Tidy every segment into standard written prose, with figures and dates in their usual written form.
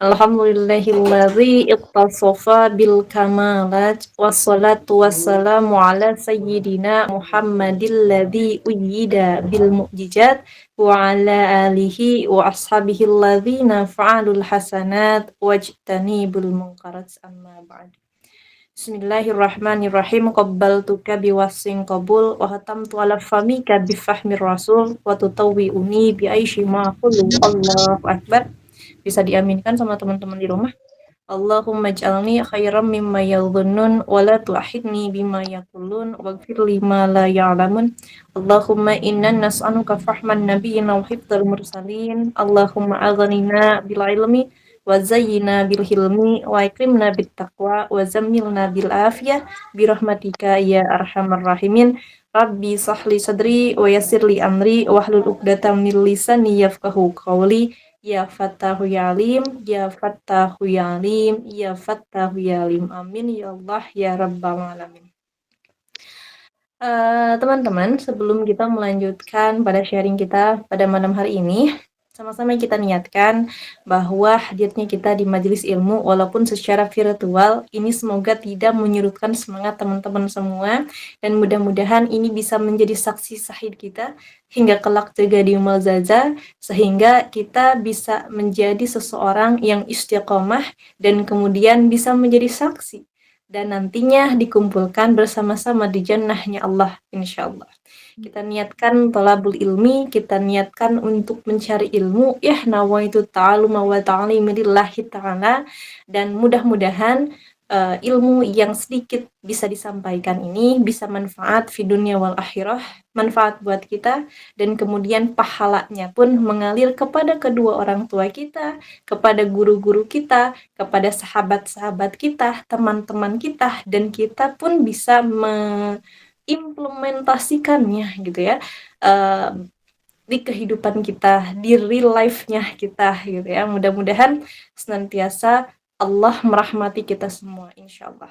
Alhamdulillahilladzi ittasafa bil kamalat wassalatu wassalamu ala sayyidina Muhammadil ladzi uyyida bil mu'jizat wa ala alihi wa ashabihi alladzina fa'alul hasanat wajtanibul munkarat amma ba'd. Bismillahirrahmanirrahim. Qabbaltuka biwassin qabul wa hatamtu ala famika bifahmir rasul wa tutawwi'uni bi aishi ma qulu. Allahu akbar. Bisa diaminkan sama teman-teman di rumah. Allahumma ij'alni khairam mimma yadhunnun wa la tu'ahidni bima yaqulun waghfir lima la ya'lamun. Allahumma inna nas'aluka fahman nabiyina wa hifdzal mursalin. Allahumma aghnina bil ilmi wa zayyina bil hilmi wa ikrimna bit taqwa wa zammilna bil afiyah bi rahmatika ya arhamar rahimin. Rabbi sahli sadri wa yassir li amri wahlul 'uqdatam min lisani yafqahu qawli. Ya Fattahu ya Alim, ya Fattahu ya Alim, ya Fattahu ya Alim. Amin ya Allah ya Rabbal Alamin. Teman-teman, sebelum kita melanjutkan pada sharing kita pada malam hari ini, sama-sama kita niatkan bahwa hadirnya kita di majelis ilmu walaupun secara virtual ini semoga tidak menyurutkan semangat teman-teman semua, dan mudah-mudahan ini bisa menjadi saksi sahid kita hingga kelak juga di yaumul jaza, sehingga kita bisa menjadi seseorang yang istiqomah dan kemudian bisa menjadi saksi dan nantinya dikumpulkan bersama-sama di jannahnya Allah insyaallah. Kita niatkan thalabul ilmi, kita niatkan untuk mencari ilmu, ya nawaitu ta'alluma wa ta'limi lillahi ta'ala, dan mudah-mudahan ilmu yang sedikit bisa disampaikan ini bisa manfaat fi dunia wal akhirah, manfaat buat kita, dan kemudian pahalanya pun mengalir kepada kedua orang tua kita, kepada guru-guru kita, kepada sahabat-sahabat kita, teman-teman kita, dan kita pun bisa implementasikannya gitu ya di kehidupan kita, di real life-nya kita gitu ya. Mudah-mudahan senantiasa Allah merahmati kita semua insyaallah.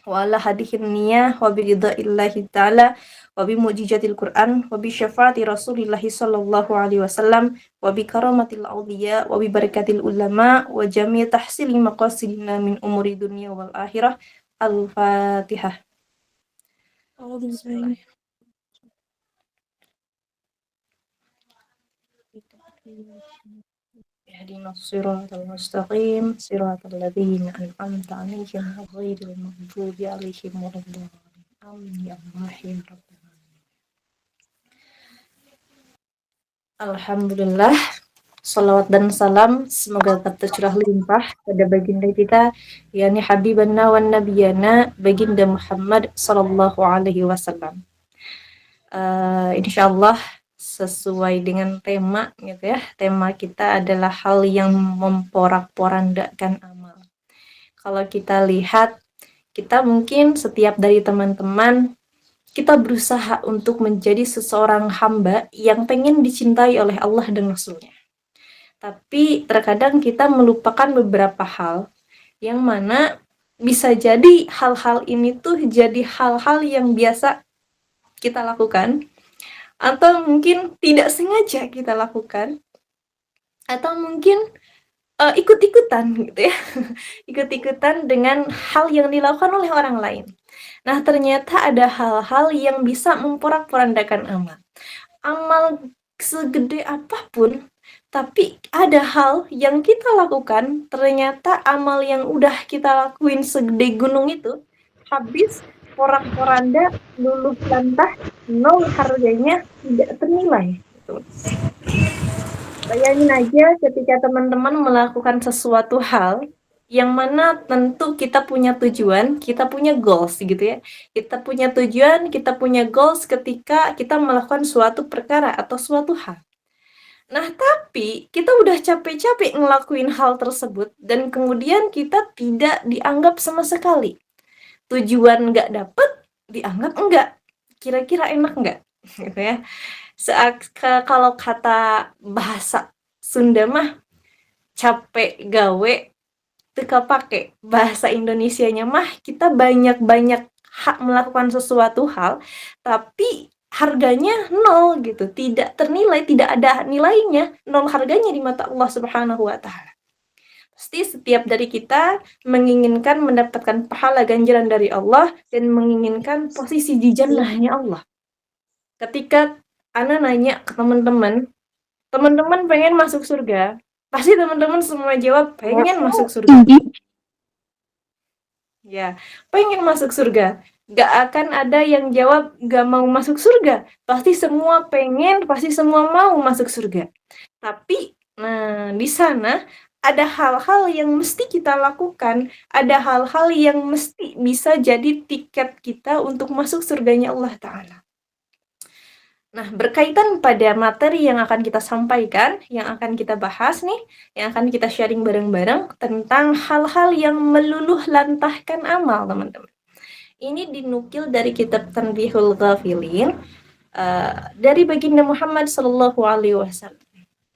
Wa ala hadihin niyah wa bi ridaillahi ta'ala wa bi mu'jizatil Qur'an wa bi syafaati Rasulillah sallallahu alaihi wasallam wa bi karamatil awliya wa bi barakatil ulama wa jami' tahsili maqasidina min umuri dunya wal akhirah. Al-Fatihah. Ihdinas siratal mustaqim siratal ladzina an'amta 'alaihim ghairil maghdubi 'alaihim waladdallin. Amin ya Allah ya Rabbal alamin. Alhamdulillah, salawat dan salam semoga tetap tercurah limpah pada baginda kita, yakni habibanna wan nabiyana baginda Muhammad sallallahu alaihi wasallam. Insyaallah sesuai dengan tema gitu ya. Tema kita adalah hal yang memporak-porandakan amal. Kalau kita lihat, kita mungkin setiap dari teman-teman kita berusaha untuk menjadi seseorang hamba yang pengen dicintai oleh Allah dan Rasulnya. Tapi terkadang kita melupakan beberapa hal yang mana bisa jadi hal-hal ini tuh jadi hal-hal yang biasa kita lakukan, atau mungkin tidak sengaja kita lakukan, atau mungkin ikut-ikutan gitu ya. Ikut-ikutan dengan hal yang dilakukan oleh orang lain. Nah, ternyata ada hal-hal yang bisa memporak-porandakan amal. Amal segede apapun, tapi ada hal yang kita lakukan, ternyata amal yang udah kita lakuin segede gunung itu habis porak-poranda, luluh lantah, nol harganya, tidak ternilai gitu. Bayangin aja ketika teman-teman melakukan sesuatu hal yang mana tentu kita punya tujuan, kita punya goals gitu ya. Kita punya tujuan, kita punya goals ketika kita melakukan suatu perkara atau suatu hal. Nah, tapi kita udah capek-capek ngelakuin hal tersebut dan kemudian kita tidak dianggap sama sekali. Tujuan nggak dapet, dianggap enggak. Kira-kira enak nggak? Gitu ya. Kalau kata bahasa Sunda mah capek gawe teka pake. Bahasa Indonesianya mah kita banyak-banyak hak melakukan sesuatu hal tapi harganya nol gitu, tidak ternilai, tidak ada nilainya, nol harganya di mata Allah Subhanahu wa taala. Pasti setiap dari kita menginginkan mendapatkan pahala ganjaran dari Allah dan menginginkan posisi di jannahnya Allah. Ketika Ana nanya ke teman-teman, teman-teman pengen masuk surga, pasti teman-teman semua jawab pengen masuk surga. Ya, pengen masuk surga. Gak akan ada yang jawab gak mau masuk surga. Pasti semua pengen, pasti semua mau masuk surga. Tapi, nah di sana ada hal-hal yang mesti kita lakukan, ada hal-hal yang mesti bisa jadi tiket kita untuk masuk surganya Allah Ta'ala. Nah, berkaitan pada materi yang akan kita sampaikan, yang akan kita bahas nih, yang akan kita sharing bareng-bareng tentang hal-hal yang meluluh lantahkan amal, teman-teman. Ini dinukil dari kitab Tanbihul Ghafilin, dari baginda Muhammad Sallallahu Alaihi Wasallam.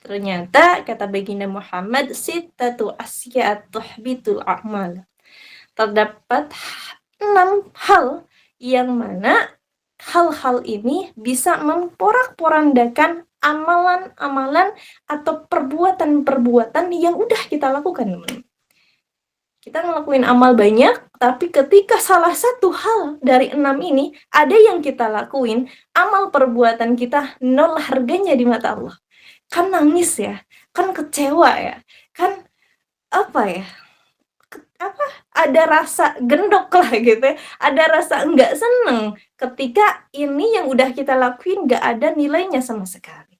Ternyata kata baginda Muhammad, sittatu asya'at tuhbitul a'mal. Terdapat 6 hal yang mana hal-hal ini bisa memporak-porandakan amalan-amalan atau perbuatan-perbuatan yang udah kita lakukan, teman-teman. Kita ngelakuin amal banyak, tapi ketika salah satu hal dari 6 ini ada yang kita lakuin, amal perbuatan kita nol harganya di mata Allah. Kan nangis ya, kan kecewa ya, kan apa ya, ada rasa gendok lah gitu ya, ada rasa nggak seneng ketika ini yang udah kita lakuin nggak ada nilainya sama sekali.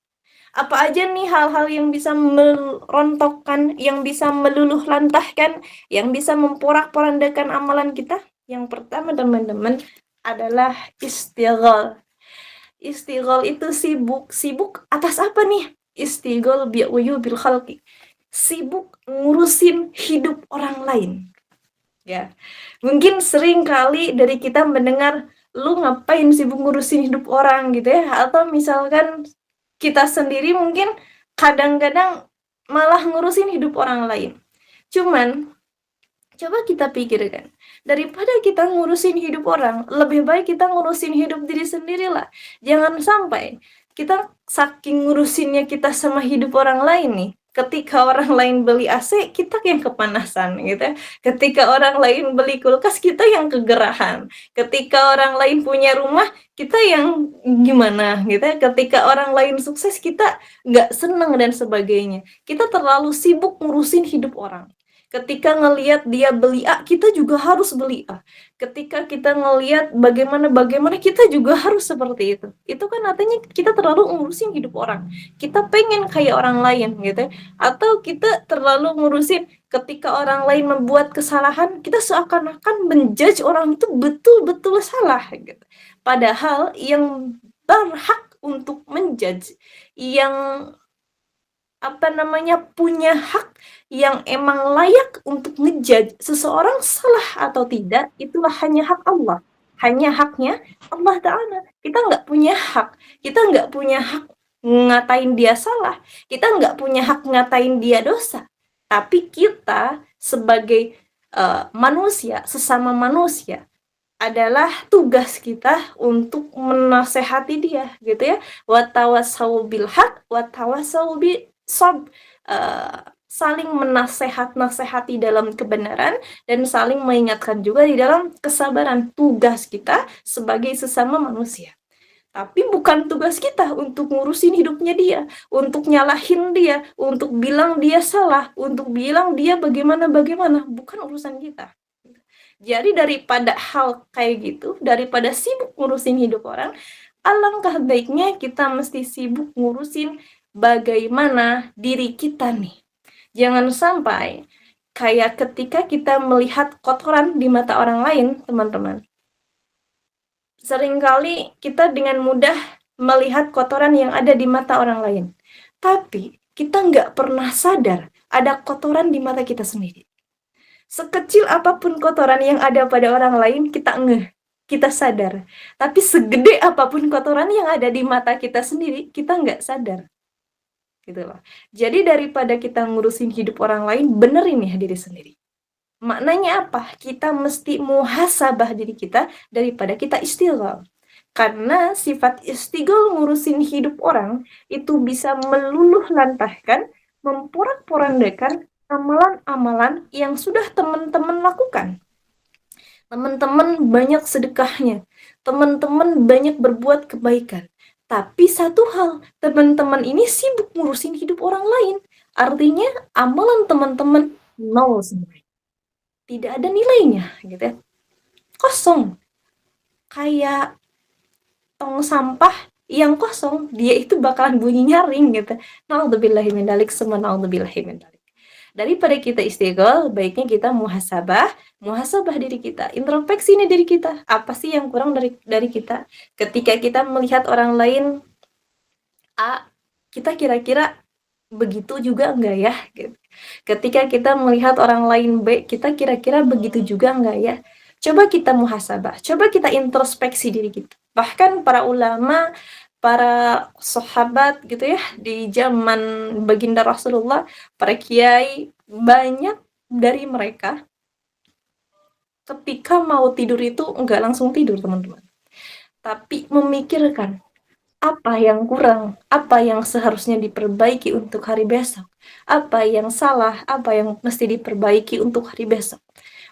Apa aja nih hal-hal yang bisa merontokkan, yang bisa meluluh lantahkan, yang bisa memporak-porandakan amalan kita? Yang pertama, teman-teman, adalah istighol. Istighol itu sibuk. Sibuk atas apa nih? Istighol bi'uyubil khalqi. Sibuk ngurusin hidup orang lain. Ya, mungkin sering kali dari kita mendengar, lu ngapain sibuk ngurusin hidup orang gitu ya, atau misalkan kita sendiri mungkin kadang-kadang malah ngurusin hidup orang lain. Cuman coba kita pikirkan, daripada kita ngurusin hidup orang, lebih baik kita ngurusin hidup diri sendiri lah. Jangan sampai kita saking ngurusinnya kita sama hidup orang lain nih, ketika orang lain beli AC, kita yang kepanasan gitu ya. Ketika orang lain beli kulkas, kita yang kegerahan. Ketika orang lain punya rumah, kita yang gimana gitu ya. Ketika orang lain sukses, kita nggak seneng dan sebagainya. Kita terlalu sibuk ngurusin hidup orang. Ketika ngelihat dia beli A, kita juga harus beli A. Ketika kita ngelihat bagaimana kita juga harus seperti itu. Itu kan artinya kita terlalu ngurusin hidup orang. Kita pengen kayak orang lain gitu. Atau kita terlalu ngurusin ketika orang lain membuat kesalahan, kita seakan-akan menjudge orang itu betul-betul salah gitu. Padahal yang berhak untuk menjudge, yang punya hak, yang emang layak untuk ngejudge seseorang salah atau tidak, itulah hanya hak Allah. Hanya haknya Allah Ta'ala. Kita nggak punya hak. Kita nggak punya hak ngatain dia salah. Kita nggak punya hak ngatain dia dosa. Tapi kita sebagai manusia, sesama manusia, adalah tugas kita untuk menasehati dia gitu ya. Wa tawassaw bil haq wa tawassaw bisob, saling menasehati dalam kebenaran dan saling mengingatkan juga di dalam kesabaran. Tugas kita sebagai sesama manusia. Tapi bukan tugas kita untuk ngurusin hidupnya dia, untuk nyalahin dia, untuk bilang dia salah, untuk bilang dia bagaimana, bukan urusan kita. Jadi daripada hal kayak gitu, daripada sibuk ngurusin hidup orang, alangkah baiknya kita mesti sibuk ngurusin bagaimana diri kita nih. Jangan sampai kayak ketika kita melihat kotoran di mata orang lain, teman-teman. Seringkali kita dengan mudah melihat kotoran yang ada di mata orang lain. Tapi kita nggak pernah sadar ada kotoran di mata kita sendiri. Sekecil apapun kotoran yang ada pada orang lain, kita ngeh, kita sadar. Tapi segede apapun kotoran yang ada di mata kita sendiri, kita nggak sadar. Gitu loh. Jadi daripada kita ngurusin hidup orang lain, benerin ya diri sendiri. Maknanya apa? Kita mesti muhasabah diri kita daripada kita istighol. Karena sifat istighol ngurusin hidup orang itu bisa meluluh lantahkan, memporak-porandakan amalan-amalan yang sudah teman-teman lakukan. Teman-teman banyak sedekahnya, teman-teman banyak berbuat kebaikan. Tapi satu hal, teman-teman ini sibuk ngurusin hidup orang lain. Artinya amalan teman-teman nol semua. Tidak ada nilainya, gitu ya. Kosong. Kayak tong sampah yang kosong, dia itu bakalan bunyi nyaring gitu. Naudzubillahi min dzalik, summa naudzubillahi min dzalik. Daripada kita istighol, baiknya kita muhasabah diri kita, introspeksi nih diri kita. Apa sih yang kurang dari kita? Ketika kita melihat orang lain A, kita kira-kira begitu juga enggak ya? Gitu. Ketika kita melihat orang lain B, kita kira-kira begitu juga enggak ya? Coba kita muhasabah, coba kita introspeksi diri kita. Bahkan para ulama, para sahabat gitu ya, di zaman baginda Rasulullah, para kiai, banyak dari mereka ketika mau tidur itu enggak langsung tidur, teman-teman. Tapi memikirkan apa yang kurang, apa yang seharusnya diperbaiki untuk hari besok, apa yang salah, apa yang mesti diperbaiki untuk hari besok.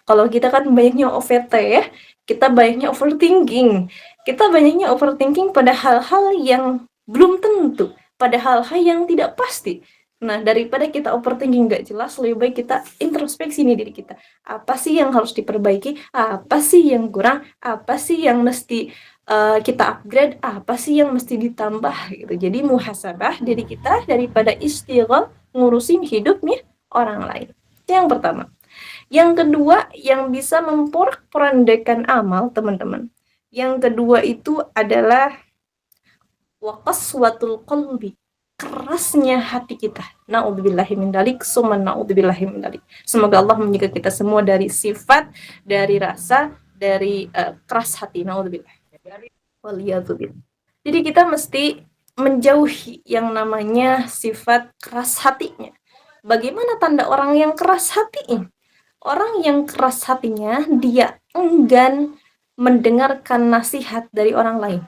Kalau kita kan banyaknya OVT ya, kita banyaknya overthinking. Kita banyaknya overthinking pada hal-hal yang belum tentu, pada hal-hal yang tidak pasti. Nah, daripada kita overthinking nggak jelas, lebih baik kita introspeksi nih diri kita. Apa sih yang harus diperbaiki? Apa sih yang kurang? Apa sih yang mesti kita upgrade? Apa sih yang mesti ditambah? Gitu. Jadi muhasabah diri kita daripada istighol ngurusin hidupnya orang lain. Itu yang pertama. Yang kedua, yang bisa memporak-porandakan amal, teman-teman. Yang kedua itu adalah waqaswatul qalbi, kerasnya hati kita. Na'udzubillahi min dzalik, summa na'udzubillahi min dzalik. Semoga Allah menjaga kita semua dari sifat, dari rasa, dari keras hati. Na'udzubillah. Waliyadzubillah. Jadi kita mesti menjauhi yang namanya sifat keras hatinya. Bagaimana tanda orang yang keras hatinya? Orang yang keras hatinya, dia enggan mendengarkan nasihat dari orang lain.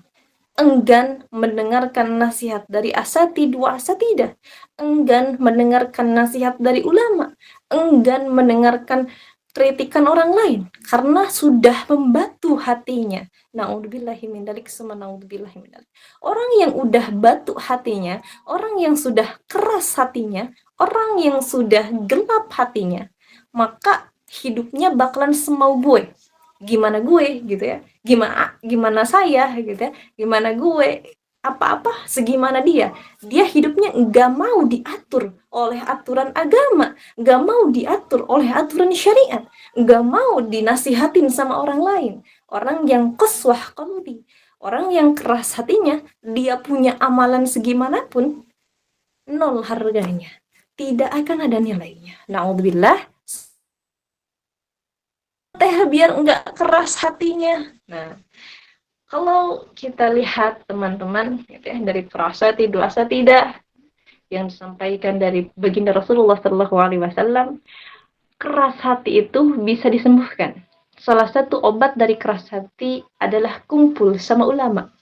Enggan mendengarkan nasihat dari asatid wa asatidah. Enggan mendengarkan nasihat dari ulama. Enggan mendengarkan kritikan orang lain karena sudah membatu hatinya. Naudzubillahi min dzalik, summa naudzubillahi min dzalik. Orang yang udah batu hatinya, orang yang sudah keras hatinya, orang yang sudah gelap hatinya, maka hidupnya bakalan semau gue. Gimana gue gitu ya? Gimana saya gitu ya? Gimana gue? Apa-apa segimana dia. Dia hidupnya nggak mau diatur oleh aturan agama, nggak mau diatur oleh aturan syariat, nggak mau dinasihatin sama orang lain. Orang yang qaswah qalbi, orang yang keras hatinya, dia punya amalan segimanapun, nol harganya. Tidak akan ada nilainya. Na'udzubillah. Teh biar nggak keras hatinya. Nah, kalau kita lihat teman-teman gitu ya, dari frasa tidak asa tidak yang disampaikan dari baginda Rasulullah Shallallahu Alaihi Wasallam, keras hati itu bisa disembuhkan. Salah satu obat dari keras hati adalah kumpul sama ulama,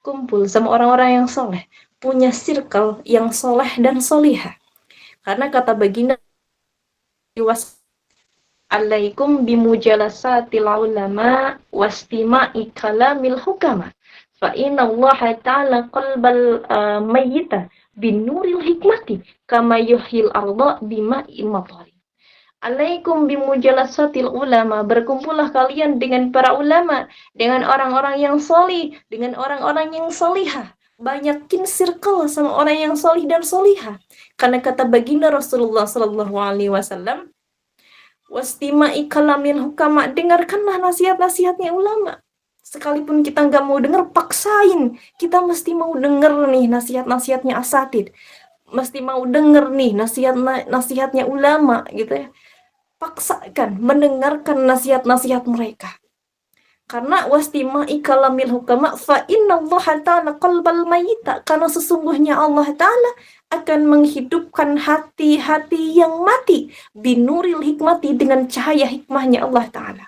kumpul sama orang-orang yang soleh, punya circle yang soleh dan solihah. Karena kata baginda alaikum bimujalasatil ulama wastima'i kalamil hukama fa inna Allah ta'ala qalbal mayyita bin nuril hikmati kama yuhyil arda bima'in matari. Alaikum bimujalasatil ulama, berkumpullah kalian dengan para ulama, dengan orang-orang yang solih, dengan orang-orang yang solihah. Banyakin circle sama orang yang solih dan solihah. Karena kata baginda Rasulullah Sallallahu Alaihi Wasallam, wastima'i kalamil hukama, dengarkanlah nasihat-nasihatnya ulama. Sekalipun kita nggak mau dengar, paksain. Kita mesti mau denger nih nasihat-nasihatnya asatid. Mesti mau denger nih nasihatnya ulama gitu ya. Paksakan mendengarkan nasihat-nasihat mereka. Karena wastima'i kalamil hukama fa inna Allah ta'ala qalbal mayyita, karena sesungguhnya Allah Ta'ala akan menghidupkan hati-hati yang mati binuril hikmati, dengan cahaya hikmahnya Allah Ta'ala.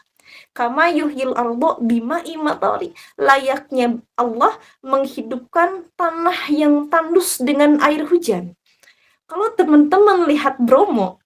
Kama yuhyil ardo bima'i matari, layaknya Allah menghidupkan tanah yang tandus dengan air hujan. Kalau teman-teman lihat Bromo,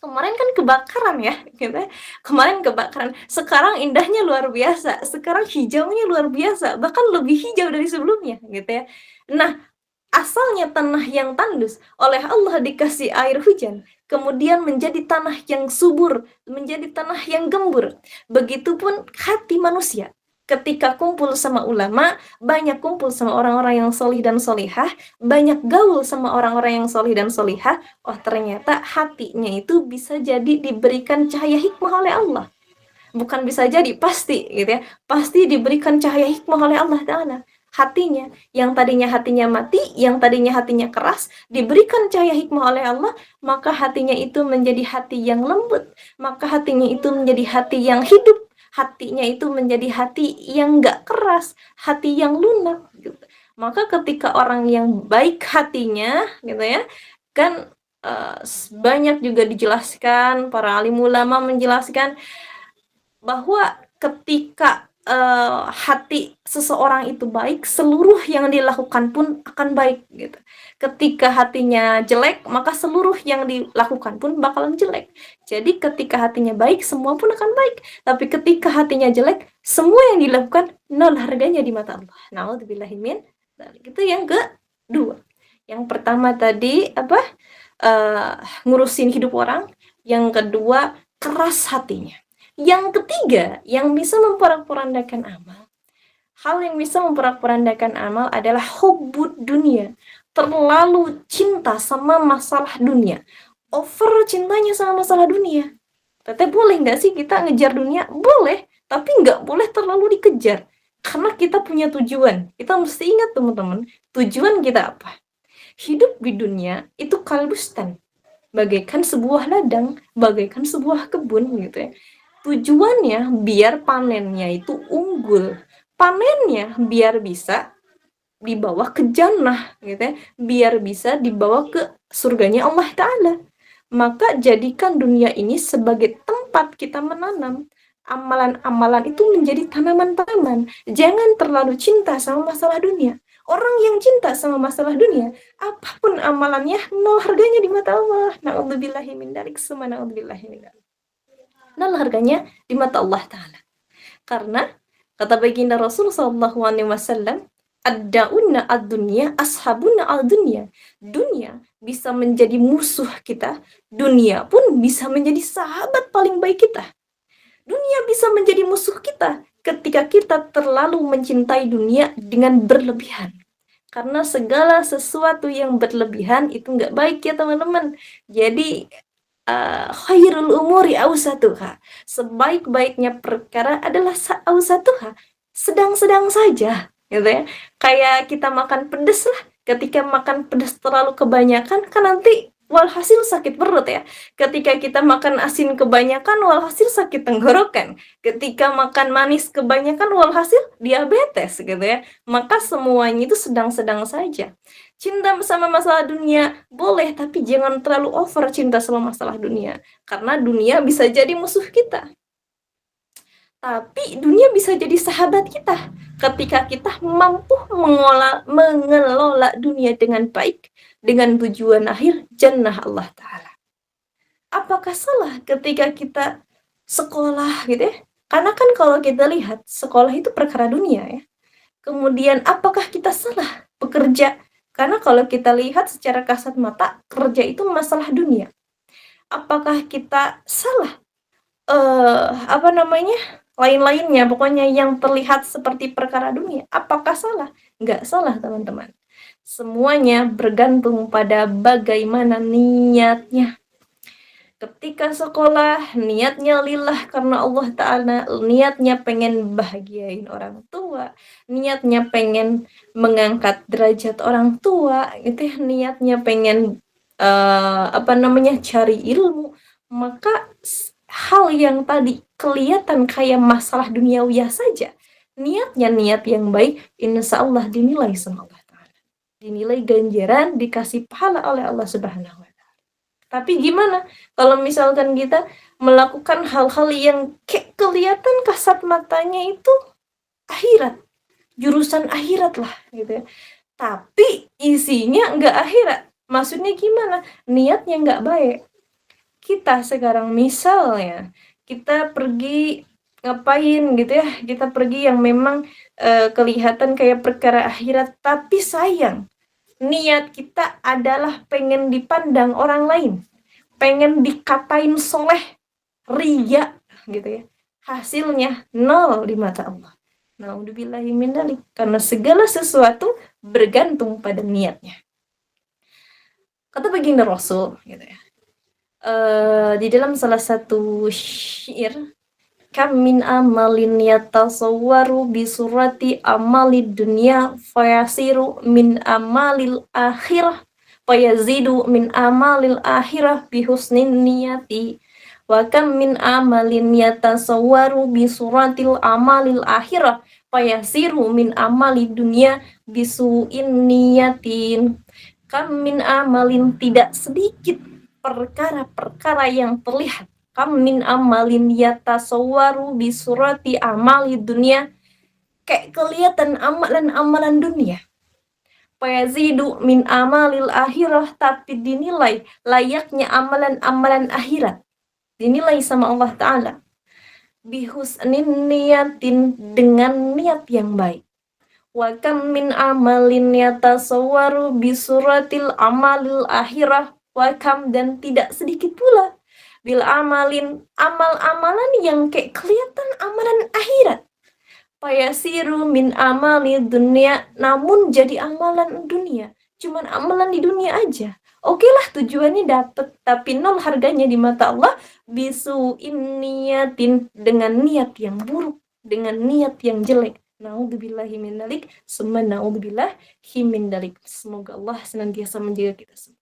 Kemarin kan kebakaran ya, gitu ya. Kemarin kebakaran, sekarang indahnya luar biasa, sekarang hijaunya luar biasa, bahkan lebih hijau dari sebelumnya, gitu ya. Nah, asalnya tanah yang tandus, oleh Allah dikasih air hujan, kemudian menjadi tanah yang subur, menjadi tanah yang gembur. Begitupun hati manusia. Ketika kumpul sama ulama, banyak kumpul sama orang-orang yang solih dan solihah, banyak gaul sama orang-orang yang solih dan solihah, oh ternyata hatinya itu bisa jadi diberikan cahaya hikmah oleh Allah. Bukan bisa jadi, pasti gitu ya. Pasti diberikan cahaya hikmah oleh Allah Ta'ala. Hatinya, yang tadinya hatinya mati, yang tadinya hatinya keras, diberikan cahaya hikmah oleh Allah, maka hatinya itu menjadi hati yang lembut, maka hatinya itu menjadi hati yang hidup, hatinya itu menjadi hati yang gak keras, hati yang lunak gitu. Maka ketika orang yang baik hatinya gitu ya, kan banyak juga dijelaskan, para alim ulama menjelaskan bahwa ketika hati seseorang itu baik, seluruh yang dilakukan pun akan baik gitu. Ketika hatinya jelek, maka seluruh yang dilakukan pun bakalan jelek. Jadi ketika hatinya baik, semua pun akan baik. Tapi ketika hatinya jelek, semua yang dilakukan nol harganya di mata Allah. Nauzubillahi min dzalik. Itu yang kedua. Yang pertama tadi apa? Ngurusin hidup orang. Yang kedua, keras hatinya. Yang ketiga, yang bisa memporak-porandakan amal, hal yang bisa memporak-porandakan amal adalah hubbud dunia, terlalu cinta sama masalah dunia, over cintanya sama masalah dunia. Teteh, boleh nggak sih kita ngejar dunia? Boleh, tapi nggak boleh terlalu dikejar, karena kita punya tujuan. Kita mesti ingat teman-teman, tujuan kita apa? Hidup di dunia itu kalbustan, bagaikan sebuah ladang, bagaikan sebuah kebun gitu ya. Tujuannya biar panennya itu unggul. Panennya biar bisa dibawa ke jannah gitu ya. Biar bisa dibawa ke surganya Allah Ta'ala. Maka jadikan dunia ini sebagai tempat kita menanam. Amalan-amalan itu menjadi tanaman-tanaman. Jangan terlalu cinta sama masalah dunia. Orang yang cinta sama masalah dunia, apapun amalannya, nol harganya di mata Allah. Na'udzubillahi min dzalik, summa na'udzubillahi min dzalik. Nol harganya di mata Allah Ta'ala. Karena kata baginda Rasul SAW, ad-da'unna ad-dunya, ashabuna al-dunya. Dunia bisa menjadi musuh kita, dunia pun bisa menjadi sahabat paling baik kita. Dunia bisa menjadi musuh kita ketika kita terlalu mencintai dunia dengan berlebihan. Karena segala sesuatu yang berlebihan itu nggak baik ya teman-teman. Jadi khairul umuri awsatuha. Sebaik-baiknya perkara adalah awsatuha. Sedang-sedang saja, gitu ya. Kayak kita makan pedas lah. Ketika makan pedas terlalu kebanyakan, kan nanti walhasil sakit perut ya. Ketika kita makan asin kebanyakan, walhasil sakit tenggorokan. Ketika makan manis kebanyakan, walhasil diabetes, gitu ya. Maka semuanya itu sedang-sedang saja. Cinta sama masalah dunia boleh, tapi jangan terlalu over cinta sama masalah dunia. Karena dunia bisa jadi musuh kita. Tapi dunia bisa jadi sahabat kita ketika kita mampu mengelola dunia dengan baik, dengan tujuan akhir jannah Allah Ta'ala. Apakah salah ketika kita sekolah gitu ya? Karena kan kalau kita lihat sekolah itu perkara dunia ya. Kemudian apakah kita salah bekerja? Karena kalau kita lihat secara kasat mata, kerja itu masalah dunia. Apakah kita salah lain-lainnya, pokoknya yang terlihat seperti perkara dunia, apakah salah? Nggak salah teman-teman. Semuanya bergantung pada bagaimana niatnya. Ketika sekolah, niatnya lillah karena Allah Ta'ala, niatnya pengen bahagiain orang tua, niatnya pengen mengangkat derajat orang tua, gitu ya, niatnya pengen cari ilmu, maka hal yang tadi kelihatan kayak masalah duniawiah saja, niatnya niat yang baik, insya Allah dinilai sama Allah Ta'ala. Dinilai ganjaran, dikasih pahala oleh Allah Subhanahu wa Ta'ala. Tapi gimana kalau misalkan kita melakukan hal-hal yang kayak kelihatan kasat matanya itu akhirat, jurusan akhirat lah gitu ya. Tapi isinya nggak akhirat. Maksudnya gimana? Niatnya nggak baik. kita sekarang misalnya kita pergi ngapain gitu ya, kita pergi yang memang kelihatan kayak perkara akhirat, tapi sayang niat kita adalah pengen dipandang orang lain, pengen dikatain soleh, ria gitu ya. Hasilnya nol di mata Allah. Naudzubillahi min dzalik. Karena segala sesuatu bergantung pada niatnya. Kata baginda Rasul gitu ya. Di dalam salah satu syair, kam min amalin yatasawwaru bi surati amalid dunya fayasiru min amalil akhirah fayazidu min amalil akhirah bi husnin niyati wa kam min amalin yatasawwaru bi suratil amalil akhirah fayasiru min amalid dunya bi su'in niyatin. Kam min amalin, tidak sedikit perkara-perkara yang terlihat, kam min amalin yatasawwaru bi surati amali dunia, kayak kelihatan amalan-amalan dunia, fayazidu min amalil akhirah, tapi dinilai layaknya amalan-amalan akhirat, dinilai sama Allah Ta'ala bihusnin niyatin, dengan niat yang baik. Wa kam min amalin yatasawwaru bi suratil amalil akhirah, wa kam, dan tidak sedikit pula, bil amalin, amal-amalan yang kayak kelihatan amalan akhirat, fayasiru min amali dunia, namun jadi amalan dunia, cuman amalan di dunia aja. Oke lah, tujuannya dapet, tapi nol harganya di mata Allah, bisu niyatin, dengan niat yang buruk, dengan niat yang jelek. Naudzubillahi min dzalik, summa naudzubillahi min dzalik. Semoga Allah senantiasa menjaga kita semua.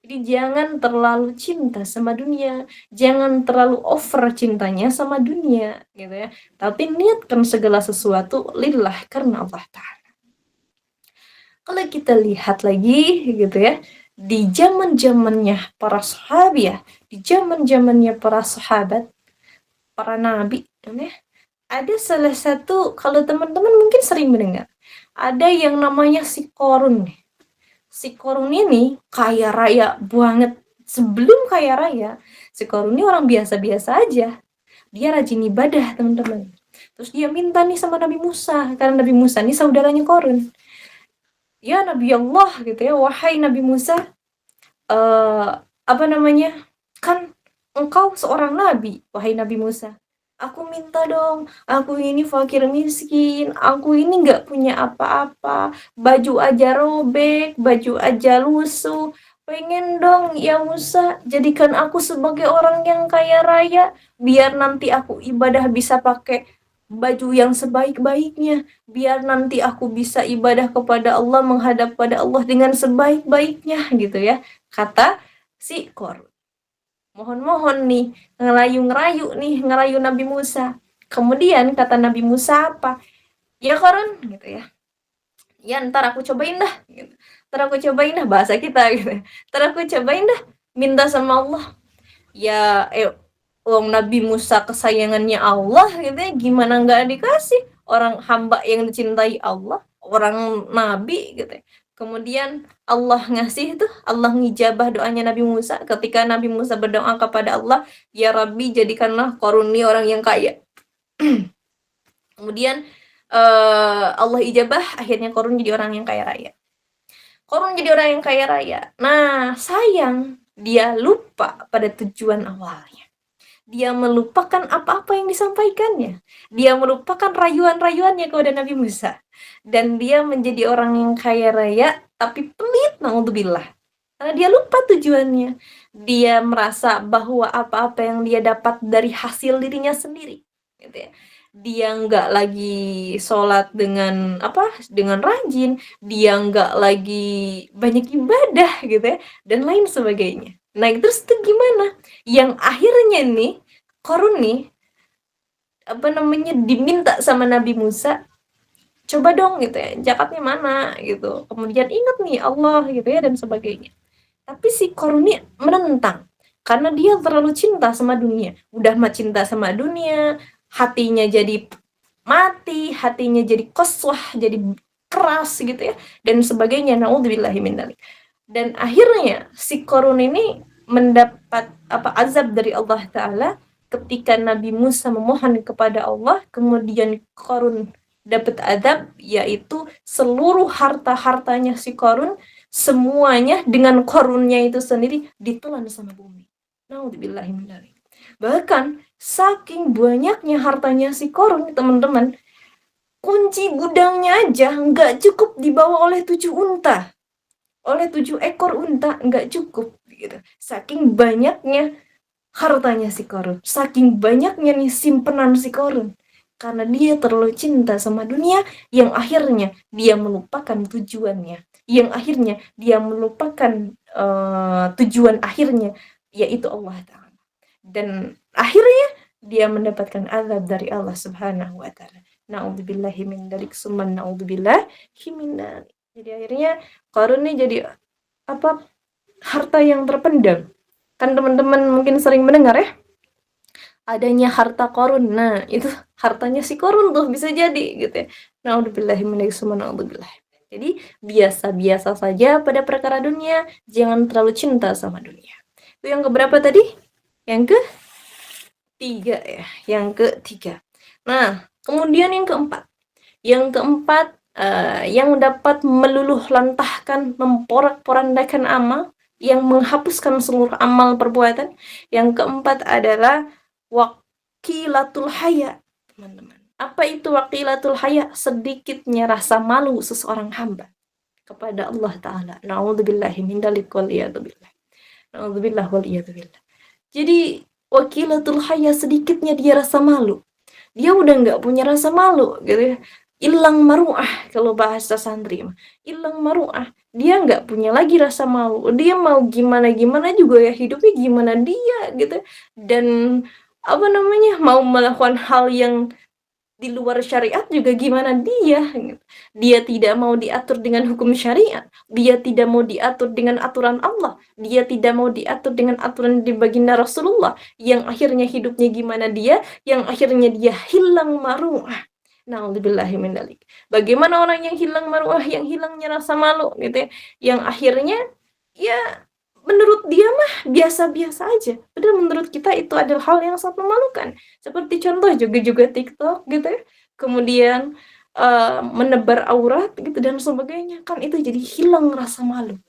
Jadi jangan terlalu cinta sama dunia, jangan terlalu over cintanya sama dunia, gitu ya. Tapi niatkan segala sesuatu lillah, karena Allah Ta'ala. Kalau kita lihat lagi, gitu ya, di zaman-zamannya para sahabat ya, di zaman-zamannya para sahabat, para nabi, ya, ada salah satu, kalau teman-teman mungkin sering mendengar, ada yang namanya si Korun. Si Korun ini kaya raya banget. Sebelum kaya raya, si Korun ini orang biasa-biasa aja. Dia rajin ibadah, teman-teman. Terus dia minta nih sama Nabi Musa, karena Nabi Musa ini saudaranya Korun. Ya Nabi Allah gitu ya, wahai Nabi Musa, kan engkau seorang nabi, wahai Nabi Musa. Aku minta dong, aku ini fakir miskin, aku ini nggak punya apa-apa, baju aja robek, baju aja lusuh, pengen dong ya Musa, jadikan aku sebagai orang yang kaya raya, biar nanti aku ibadah bisa pakai baju yang sebaik-baiknya, biar nanti aku bisa ibadah kepada Allah, menghadap pada Allah dengan sebaik-baiknya, gitu ya, kata si Korun. Mohon-mohon nih, ngerayu Nabi Musa. Kemudian kata Nabi Musa apa? Ya Korun, gitu ya. Ya ntar aku cobain dah, gitu. Ntar aku cobain dah, bahasa kita gitu. Ntar aku cobain dah, minta sama Allah. Ya, Nabi Musa kesayangannya Allah gitu ya, gimana nggak dikasih? Orang hamba yang dicintai Allah, orang Nabi gitu ya. Kemudian Allah ngasih tuh, Allah ngijabah doanya Nabi Musa ketika Nabi Musa berdoa kepada Allah, ya Rabbi jadikanlah Korun ini orang yang kaya. Kemudian Allah ijabah, akhirnya Korun jadi orang yang kaya raya. Korun jadi orang yang kaya raya. Nah, sayang dia lupa pada tujuan awalnya. Dia melupakan apa-apa yang disampaikannya. Dia melupakan rayuan-rayuannya kepada Nabi Musa. Dan dia menjadi orang yang kaya raya, tapi pelit, naudzubillah. Karena dia lupa tujuannya. Dia merasa bahwa apa-apa yang dia dapat dari hasil dirinya sendiri. Gitu ya. Dia nggak lagi sholat dengan rajin. Dia nggak lagi banyak ibadah gitu ya. Dan lain sebagainya. Nah, terus itu gimana? Yang akhirnya nih, Korun nih, diminta sama Nabi Musa, coba dong gitu ya, zakatnya mana gitu. Kemudian ingat nih Allah gitu ya, dan sebagainya. Tapi si Korun ini menentang, karena dia terlalu cinta sama dunia. Udah mah cinta sama dunia, hatinya jadi mati, hatinya jadi qaswah, jadi keras gitu ya, dan sebagainya. Naudzubillahi min dzalik. Dan akhirnya si Korun ini mendapat azab dari Allah Ta'ala ketika Nabi Musa memohon kepada Allah, kemudian Qarun dapat azab, yaitu seluruh harta-hartanya si Qarun semuanya dengan Qarunnya itu sendiri ditelan sama bumi. Naudzubillahi min dzalik. Bahkan saking banyaknya hartanya si Qarun, teman-teman, kunci gudangnya aja nggak cukup dibawa oleh 7 unta. Oleh 7 ekor unta nggak cukup gitu. Saking banyaknya hartanya si Qarun, saking banyaknya nih simpenan si Qarun. Karena dia terlalu cinta sama dunia, yang akhirnya dia melupakan tujuannya, yang akhirnya dia melupakan tujuan akhirnya, yaitu Allah Ta'ala. Dan akhirnya dia mendapatkan azab dari Allah Subhanahu wa Ta'ala. Na'udzubillahi min dzalik, summa na'udzubillahi min dzalik. Jadi akhirnya Qarun nih jadi harta yang terpendam. Kan teman-teman mungkin sering mendengar ya, adanya harta Qarun. Nah, itu hartanya si Qarun tuh bisa jadi gitu ya. Na'udzubillahi min dzalik, summa na'udzubillah. Jadi biasa-biasa saja pada perkara dunia, jangan terlalu cinta sama dunia. Itu yang keberapa tadi? Yang ketiga ya, yang ketiga. Nah, kemudian yang keempat. Yang keempat, yang dapat meluluh lantahkan, memporak-porandakan amal, yang menghapuskan seluruh amal perbuatan. Yang keempat adalah waqilatul haya, teman-teman. Apa itu waqilatul haya? Sedikitnya rasa malu seseorang hamba kepada Allah Ta'ala. Na'udzubillahi min dzalik wal iyadu billah. Na'udzubillah wal iyadu billah. Jadi waqilatul haya, sedikitnya dia rasa malu. Dia udah nggak punya rasa malu gitu ya. Ilang maruah kalau bahasa santri mah. Ilang maruah. Dia nggak punya lagi rasa malu. Dia mau gimana-gimana juga ya hidupnya gimana dia gitu. Dan mau melakukan hal yang di luar syariat juga gimana dia gitu. Dia tidak mau diatur dengan hukum syariat, dia tidak mau diatur dengan aturan Allah, dia tidak mau diatur dengan aturan di baginda Rasulullah, yang akhirnya hidupnya gimana dia, yang akhirnya dia hilang maruah. Na'udzubillahi min dzalik. Bagaimana orang yang hilang maruah, yang hilangnya rasa malu gitu ya, yang akhirnya ya menurut dia mah biasa-biasa aja. Padahal menurut kita itu adalah hal yang sangat memalukan. Seperti contoh juga TikTok gitu ya. Kemudian menebar aurat gitu dan sebagainya. Kan itu jadi hilang rasa malu.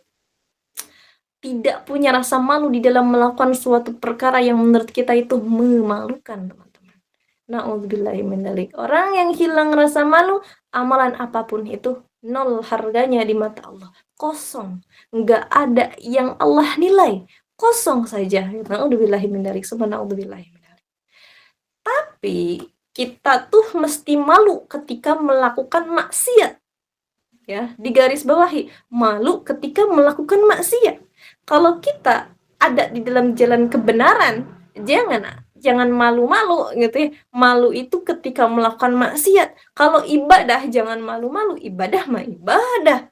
Tidak punya rasa malu di dalam melakukan suatu perkara yang menurut kita itu memalukan, teman-teman. Na'udzubillahi min dzalik. Orang yang hilang rasa malu, amalan apapun itu nol harganya di mata Allah. Kosong. Nggak ada yang Allah nilai. Kosong saja. Na'udzubillahi min dzalik. Subhanallah. Tapi kita tuh mesti malu ketika melakukan maksiat. Ya, digarisbawahi, malu ketika melakukan maksiat. Kalau kita ada di dalam jalan kebenaran, jangan malu-malu gitu ya. Malu itu ketika melakukan maksiat. Kalau ibadah jangan malu-malu, ibadah mah ibadah.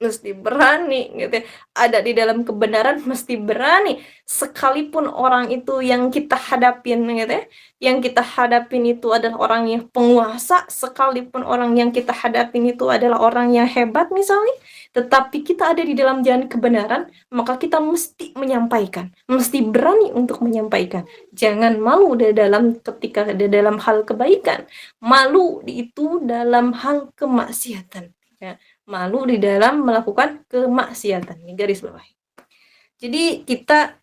Mesti berani gitu ya. Ada di dalam kebenaran mesti berani. Sekalipun orang itu yang kita hadapin gitu ya, yang kita hadapin itu adalah orang yang penguasa, sekalipun orang yang kita hadapin itu adalah orang yang hebat misalnya, tetapi kita ada di dalam jalan kebenaran, maka kita mesti menyampaikan, mesti berani untuk menyampaikan. Jangan malu ketika di dalam hal kebaikan, malu itu dalam hal kemaksiatan ya. Malu di dalam melakukan kemaksiatan, ini garis bawah. Jadi kita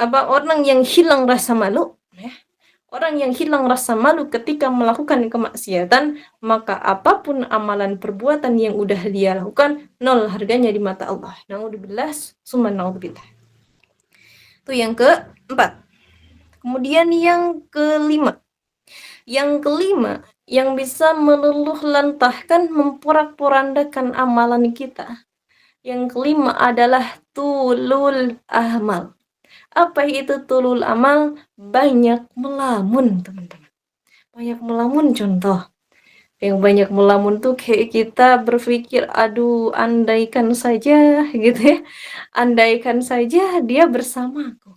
orang yang hilang rasa malu ya. Orang yang hilang rasa malu ketika melakukan kemaksiatan, maka apapun amalan perbuatan yang udah dia lakukan, nol harganya di mata Allah. Naudzubillah, summa naudzubillah. Itu yang keempat. Kemudian yang kelima. Yang kelima, yang bisa meluluh lantahkan, memporak-porandakan amalan kita. Yang kelima adalah tulul amal. Apa itu tulul amal? Banyak melamun, teman-teman. Banyak melamun contoh. Yang banyak melamun tuh kayak kita berpikir, aduh andaikan saja gitu ya. Andaikan saja dia bersamaku.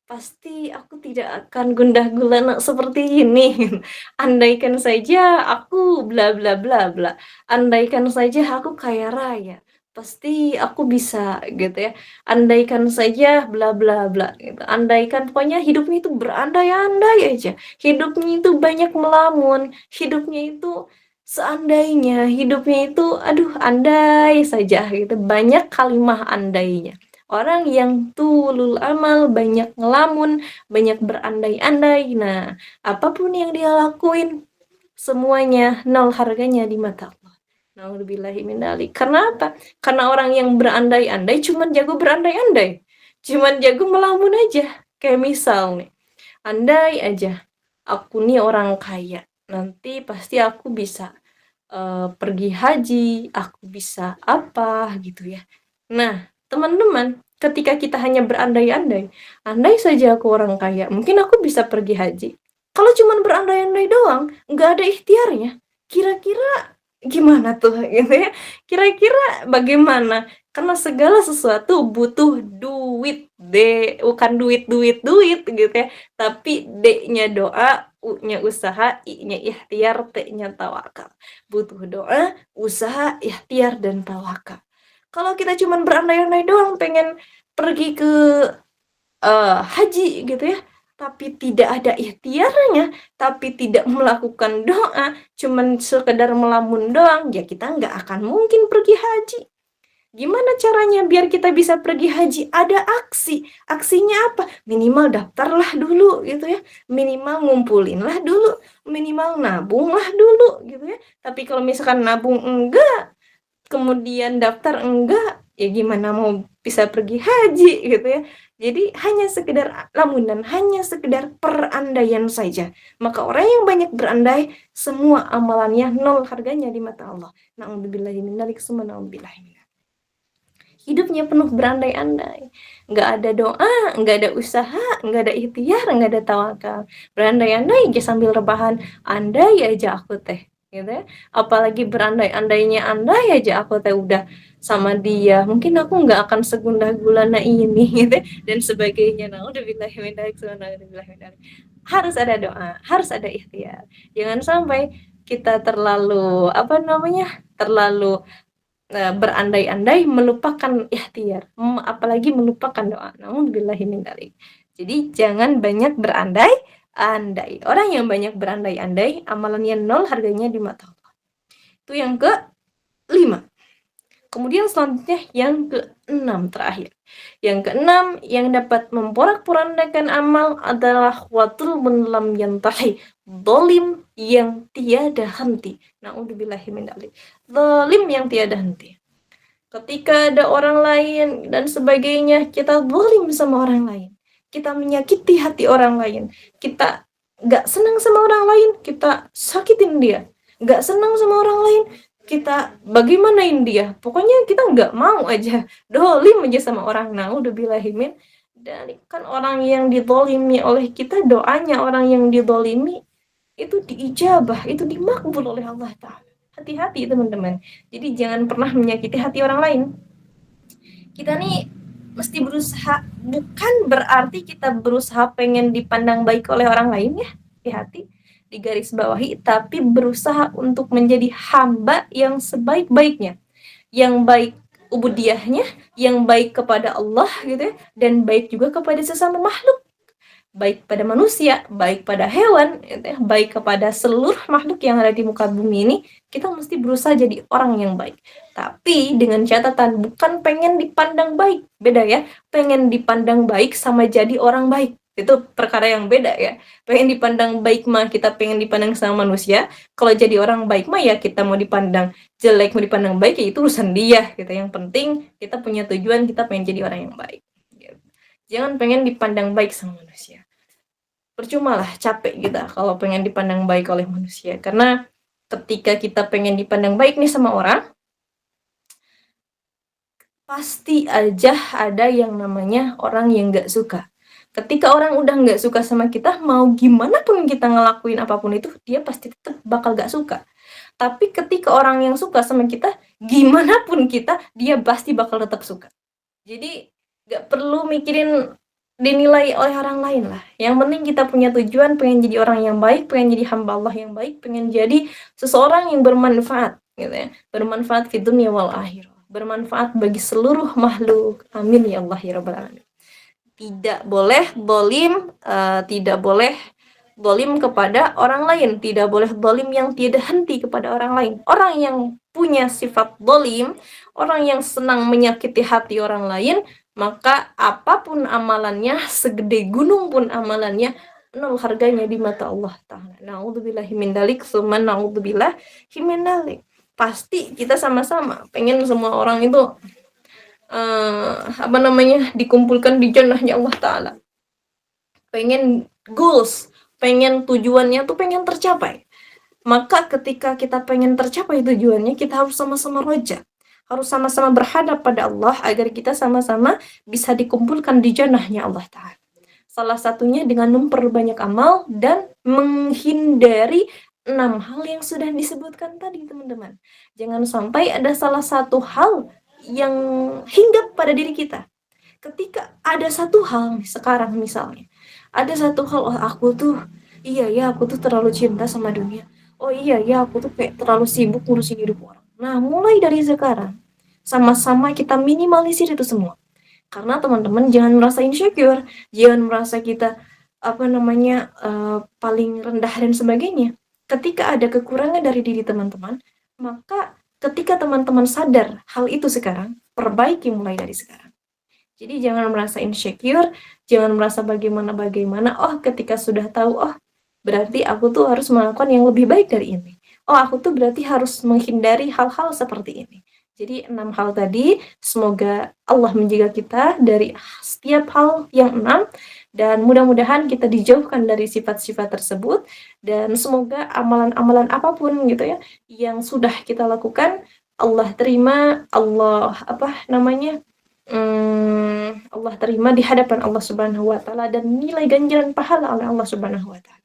Pasti aku tidak akan gundah gulana seperti ini. Andaikan saja aku bla bla bla bla. Andaikan saja aku kaya raya. pasti aku bisa gitu ya. Andaikan saja bla bla bla gitu. Andaikan pokoknya hidupnya itu berandai-andai aja. Hidupnya itu banyak melamun, hidupnya itu seandainya, hidupnya itu aduh andai saja gitu. Banyak kalimat andainya. Orang yang tulul amal, banyak ngelamun, banyak berandai-andai. Nah, apapun yang dia lakuin semuanya nol harganya di mata Allah. Nauzubillahi min dzalik. Karena apa? Karena orang yang berandai-andai cuman jago berandai-andai. Cuman jago melamun aja. Kayak misal nih, andai aja aku nih orang kaya, nanti pasti aku bisa pergi haji, aku bisa apa gitu ya. Nah, teman-teman, ketika kita hanya berandai-andai, andai saja aku orang kaya, mungkin aku bisa pergi haji. Kalau cuman berandai-andai doang, nggak ada ikhtiarnya, kira-kira gimana tuh gitu ya? Kira-kira bagaimana? Karena segala sesuatu butuh duit, bukan duit gitu ya, tapi D-nya doa, U-nya usaha, I-nya ikhtiar, T-nya tawakal. Butuh doa, usaha, ikhtiar, dan tawakal. Kalau kita cuman berandai-andai doang pengen pergi ke haji gitu ya, tapi tidak ada ikhtiarnya, tapi tidak melakukan doa, cuman sekedar melamun doang, ya kita nggak akan mungkin pergi haji. Gimana caranya biar kita bisa pergi haji? Ada aksi. Aksinya apa? Minimal daftarlah dulu gitu ya. Minimal ngumpulinlah dulu. Minimal nabunglah dulu gitu ya. Tapi kalau misalkan nabung enggak, kemudian daftar enggak, ya gimana mau bisa pergi haji gitu ya. Jadi hanya sekedar lamunan, hanya sekedar perandaian saja. Maka orang yang banyak berandai, semua amalannya nol harganya di mata Allah. Na'udzubillahi min dzalik, summa na'udzubillahi min dzalik. Hidupnya penuh berandai-andai, nggak ada doa, nggak ada usaha, nggak ada ikhtiar, nggak ada tawakal. Berandai-andai aja sambil rebahan, andai aja aku teh, gitu ya. Apalagi berandai-andainya andai aja aku teh udah sama dia, mungkin aku nggak akan segundah gulana ini, gitu ya, dan sebagainya. Naudzubillahi min dzalik, naudzubillahi min dzalik. Harus ada doa, harus ada ikhtiar. Jangan sampai kita terlalu apa namanya, terlalu berandai-andai melupakan ikhtiar, apalagi melupakan doa. Nauzubillahi min dzalik. Jadi jangan banyak berandai-andai. Orang yang banyak berandai-andai, amalannya nol, harganya di mata Allah. Itu yang ke-5. Kemudian selanjutnya yang ke-6 terakhir. Yang ke-6 yang dapat memporak-porandakan amal adalah watul lam yantahi, dolim yang tiada henti. Nauzubillahi min dzalik. Dolim yang tiada henti. Ketika ada orang lain dan sebagainya, kita zalim sama orang lain. Kita menyakiti hati orang lain. Kita nggak senang sama orang lain, kita sakitin dia. Nggak senang sama orang lain, kita bagaimanain dia. Pokoknya kita nggak mau aja, dolim aja sama orang. Naudzubillahi min dzalik. Kan orang yang didolimi oleh kita, doanya orang yang didolimi itu diijabah, itu dimakbul oleh Allah Ta'ala. Hati-hati teman-teman. Jadi jangan pernah menyakiti hati orang lain. Kita nih mesti berusaha, bukan berarti kita berusaha pengen dipandang baik oleh orang lain ya. Hati-hati, digaris bawahi, tapi berusaha untuk menjadi hamba yang sebaik-baiknya. Yang baik ubudiyahnya, yang baik kepada Allah gitu ya, dan baik juga kepada sesama makhluk. Baik pada manusia, baik pada hewan, baik kepada seluruh makhluk yang ada di muka bumi ini, kita mesti berusaha jadi orang yang baik. Tapi dengan catatan, bukan pengen dipandang baik, beda ya. Pengen dipandang baik sama jadi orang baik, itu perkara yang beda ya. Pengen dipandang baik mah kita pengen dipandang sama manusia, kalau jadi orang baik mah ya kita mau dipandang jelek, mau dipandang baik ya itu urusan dia gitu. Yang penting kita punya tujuan, kita pengen jadi orang yang baik. Jangan pengen dipandang baik sama manusia. Percumalah capek kita kalau pengen dipandang baik oleh manusia. Karena ketika kita pengen dipandang baik nih sama orang, pasti aja ada yang namanya orang yang gak suka. Ketika orang udah gak suka sama kita, mau gimana pun kita ngelakuin apapun itu, dia pasti tetap bakal gak suka. Tapi ketika orang yang suka sama kita, gimana pun kita, dia pasti bakal tetap suka. Jadi gak perlu mikirin dinilai oleh orang lain lah. Yang penting kita punya tujuan, pengen jadi orang yang baik, pengen jadi hamba Allah yang baik, pengen jadi seseorang yang bermanfaat gitu ya. Bermanfaat di dunia wal akhirah. bermanfaat bagi seluruh makhluk. Amin ya Allah ya rabbal alamin. Tidak boleh dolim, tidak boleh dolim kepada orang lain, tidak boleh dolim yang tiada henti kepada orang lain. Orang yang punya sifat dolim, orang yang senang menyakiti hati orang lain, maka apapun amalannya, segede gunung pun amalannya, nol harganya di mata Allah Ta'ala. Na'udzubillahi min dalik, summa na'udzubillahi min dalik. Pasti kita sama-sama pengen semua orang itu dikumpulkan di jannahnya Allah Ta'ala. Pengen goals, pengen tujuannya tuh pengen tercapai. Maka ketika kita pengen tercapai tujuannya, kita harus sama-sama roja, harus sama-sama berhadap pada Allah agar kita sama-sama bisa dikumpulkan di jannahnya Allah Ta'ala. Salah satunya dengan memperbanyak amal dan menghindari 6 hal yang sudah disebutkan tadi, teman-teman. Jangan sampai ada salah satu hal yang hinggap pada diri kita. Ketika ada satu hal, sekarang misalnya, ada satu hal, oh aku tuh, iya ya aku tuh terlalu cinta sama dunia. Oh iya ya aku tuh kayak terlalu sibuk ngurusin hidup orang. Nah, mulai dari sekarang, sama-sama kita minimalisir itu semua. Karena teman-teman jangan merasa insecure, jangan merasa kita paling rendah dan sebagainya. Ketika ada kekurangan dari diri teman-teman, maka ketika teman-teman sadar hal itu sekarang, perbaiki mulai dari sekarang. Jadi jangan merasa insecure, jangan merasa bagaimana-bagaimana. Oh, ketika sudah tahu, oh, berarti aku tuh harus melakukan yang lebih baik dari ini. Oh, aku tuh berarti harus menghindari hal-hal seperti ini. Jadi 6 hal tadi, semoga Allah menjaga kita dari setiap hal yang 6, dan mudah-mudahan kita dijauhkan dari sifat-sifat tersebut, dan semoga amalan-amalan apapun gitu ya yang sudah kita lakukan Allah terima, Allah terima di hadapan Allah Subhanahu wa Ta'ala, dan nilai ganjaran pahala oleh Allah Subhanahu wa Ta'ala.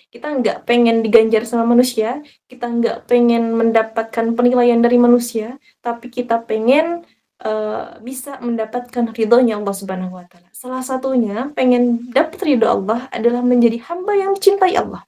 Kita nggak pengen diganjar sama manusia, kita nggak pengen mendapatkan penilaian dari manusia, tapi kita pengen bisa mendapatkan ridhonya Allah Subhanahu wa Ta'ala. Salah satunya pengen dapat ridho Allah adalah menjadi hamba yang dicintai Allah.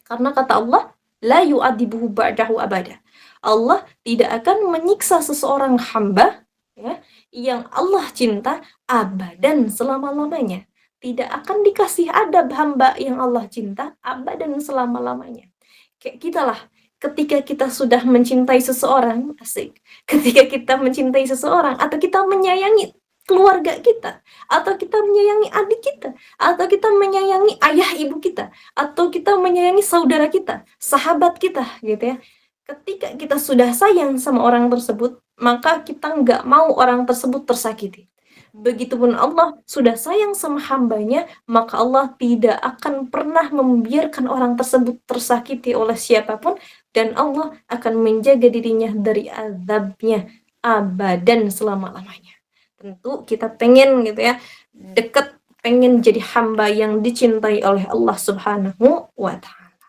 Karena kata Allah, la yu'adibuhu ba'dahu abada. Allah tidak akan menyiksa seseorang hamba ya, yang Allah cinta abadan selama-lamanya. Tidak akan dikasih adab hamba yang Allah cinta abadan selama-lamanya. Kayak kita lah, ketika kita sudah mencintai seseorang, asik. Ketika kita mencintai seseorang atau kita menyayangi keluarga kita, atau kita menyayangi adik kita, atau kita menyayangi ayah ibu kita, atau kita menyayangi saudara kita, sahabat kita gitu ya. Ketika kita sudah sayang sama orang tersebut, maka kita nggak mau orang tersebut tersakiti. Begitupun Allah sudah sayang sama hambanya, maka Allah tidak akan pernah membiarkan orang tersebut tersakiti oleh siapapun, dan Allah akan menjaga dirinya dari azabnya abadan selama-lamanya. Tentu kita pengen gitu ya, dekat, pengen jadi hamba yang dicintai oleh Allah Subhanahu wa Ta'ala.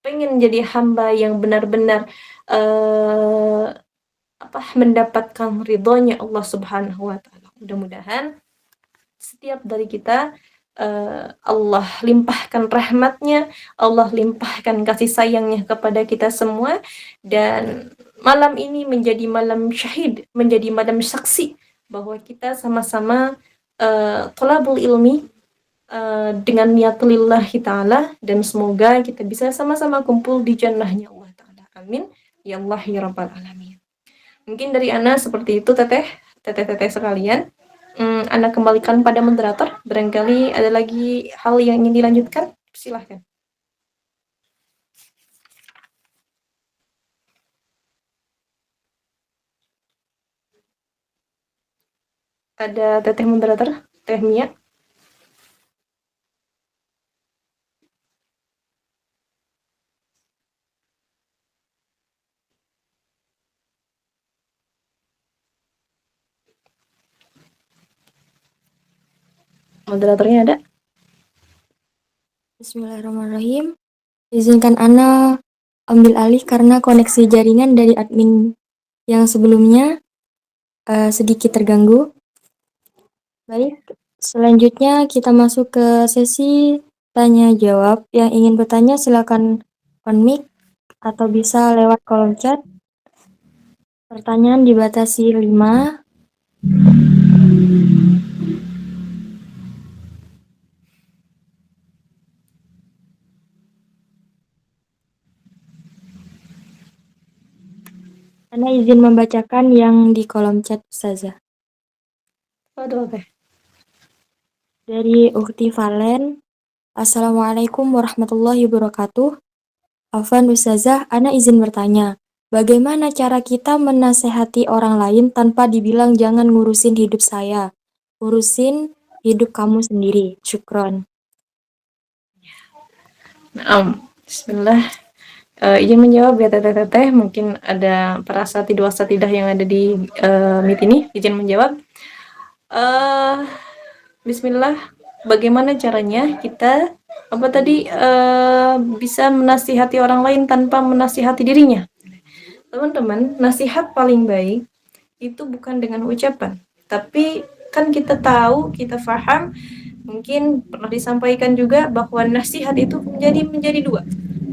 Pengen jadi hamba yang benar-benar mendapatkan ridhonya Allah Subhanahu wa Ta'ala. Mudah-mudahan setiap dari kita Allah limpahkan rahmatnya, Allah limpahkan kasih sayangnya kepada kita semua, dan malam ini menjadi malam syahid, menjadi malam saksi bahwa kita sama-sama thalabul ilmi dengan niat lillahi ta'ala, dan semoga kita bisa sama-sama kumpul di jannahnya Allah Ta'ala. Amin ya Allah ya rabbal alamin. Mungkin dari Ana seperti itu, teteh sekalian. Ana kembalikan pada moderator. Barangkali ada lagi hal yang ingin dilanjutkan, silahkan. Ada teteh moderator, Teh Mia. Moderatornya ada? Bismillahirrahmanirrahim. Izinkan Ana ambil alih karena koneksi jaringan dari admin yang sebelumnya sedikit terganggu. Baik, selanjutnya kita masuk ke sesi tanya jawab. Yang ingin bertanya silakan on mic atau bisa lewat kolom chat. Pertanyaan dibatasi 5. Ana izin membacakan yang di kolom chat Ustazah. Waduh, teh. Dari Ukti Valen. Assalamualaikum warahmatullahi wabarakatuh. Afwan Ustazah, Ana izin bertanya. Bagaimana cara kita menasehati orang lain tanpa dibilang jangan ngurusin hidup saya? Urusin hidup kamu sendiri. Syukron. Bismillah. Izin menjawab ya teteh, mungkin ada perasa tidak yang ada di meet ini, izin menjawab. Bismillah, bagaimana caranya kita bisa menasihati orang lain tanpa menasihati dirinya? Teman-teman, nasihat paling baik itu bukan dengan ucapan, tapi kan kita tahu, kita paham, mungkin pernah disampaikan juga bahwa nasihat itu menjadi dua.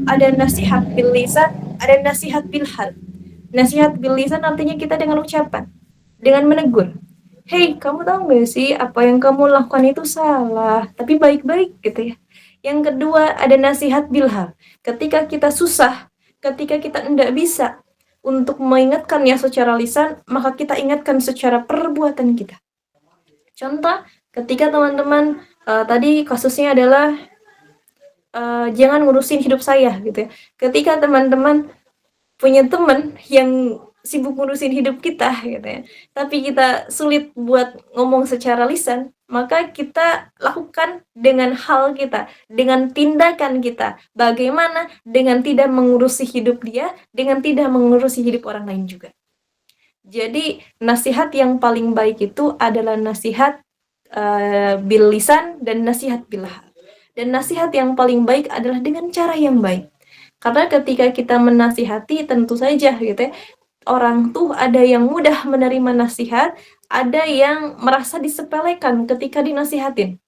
Ada nasihat bil lisan, ada nasihat bil hal. Nasihat bil lisan artinya kita dengan ucapan, dengan menegur. Hey, kamu tahu gak sih apa yang kamu lakukan itu salah, tapi baik-baik gitu ya. Yang kedua ada nasihat bil hal. Ketika kita susah, ketika kita tidak bisa untuk mengingatkannya secara lisan, maka kita ingatkan secara perbuatan kita. Contoh, ketika teman-teman tadi kasusnya adalah jangan ngurusin hidup saya gitu ya. Ketika teman-teman punya teman yang sibuk ngurusin hidup kita gitu ya, tapi kita sulit buat ngomong secara lisan, maka kita lakukan dengan hal kita, dengan tindakan kita. Bagaimana? Dengan tidak mengurusi hidup dia, dengan tidak mengurusi hidup orang lain juga. Jadi nasihat yang paling baik itu adalah nasihat bil lisan dan nasihat bil hal. Dan nasihat yang paling baik adalah dengan cara yang baik. Karena ketika kita menasihati, tentu saja gitu ya, orang tuh ada yang mudah menerima nasihat, ada yang merasa disepelekan ketika dinasihatin.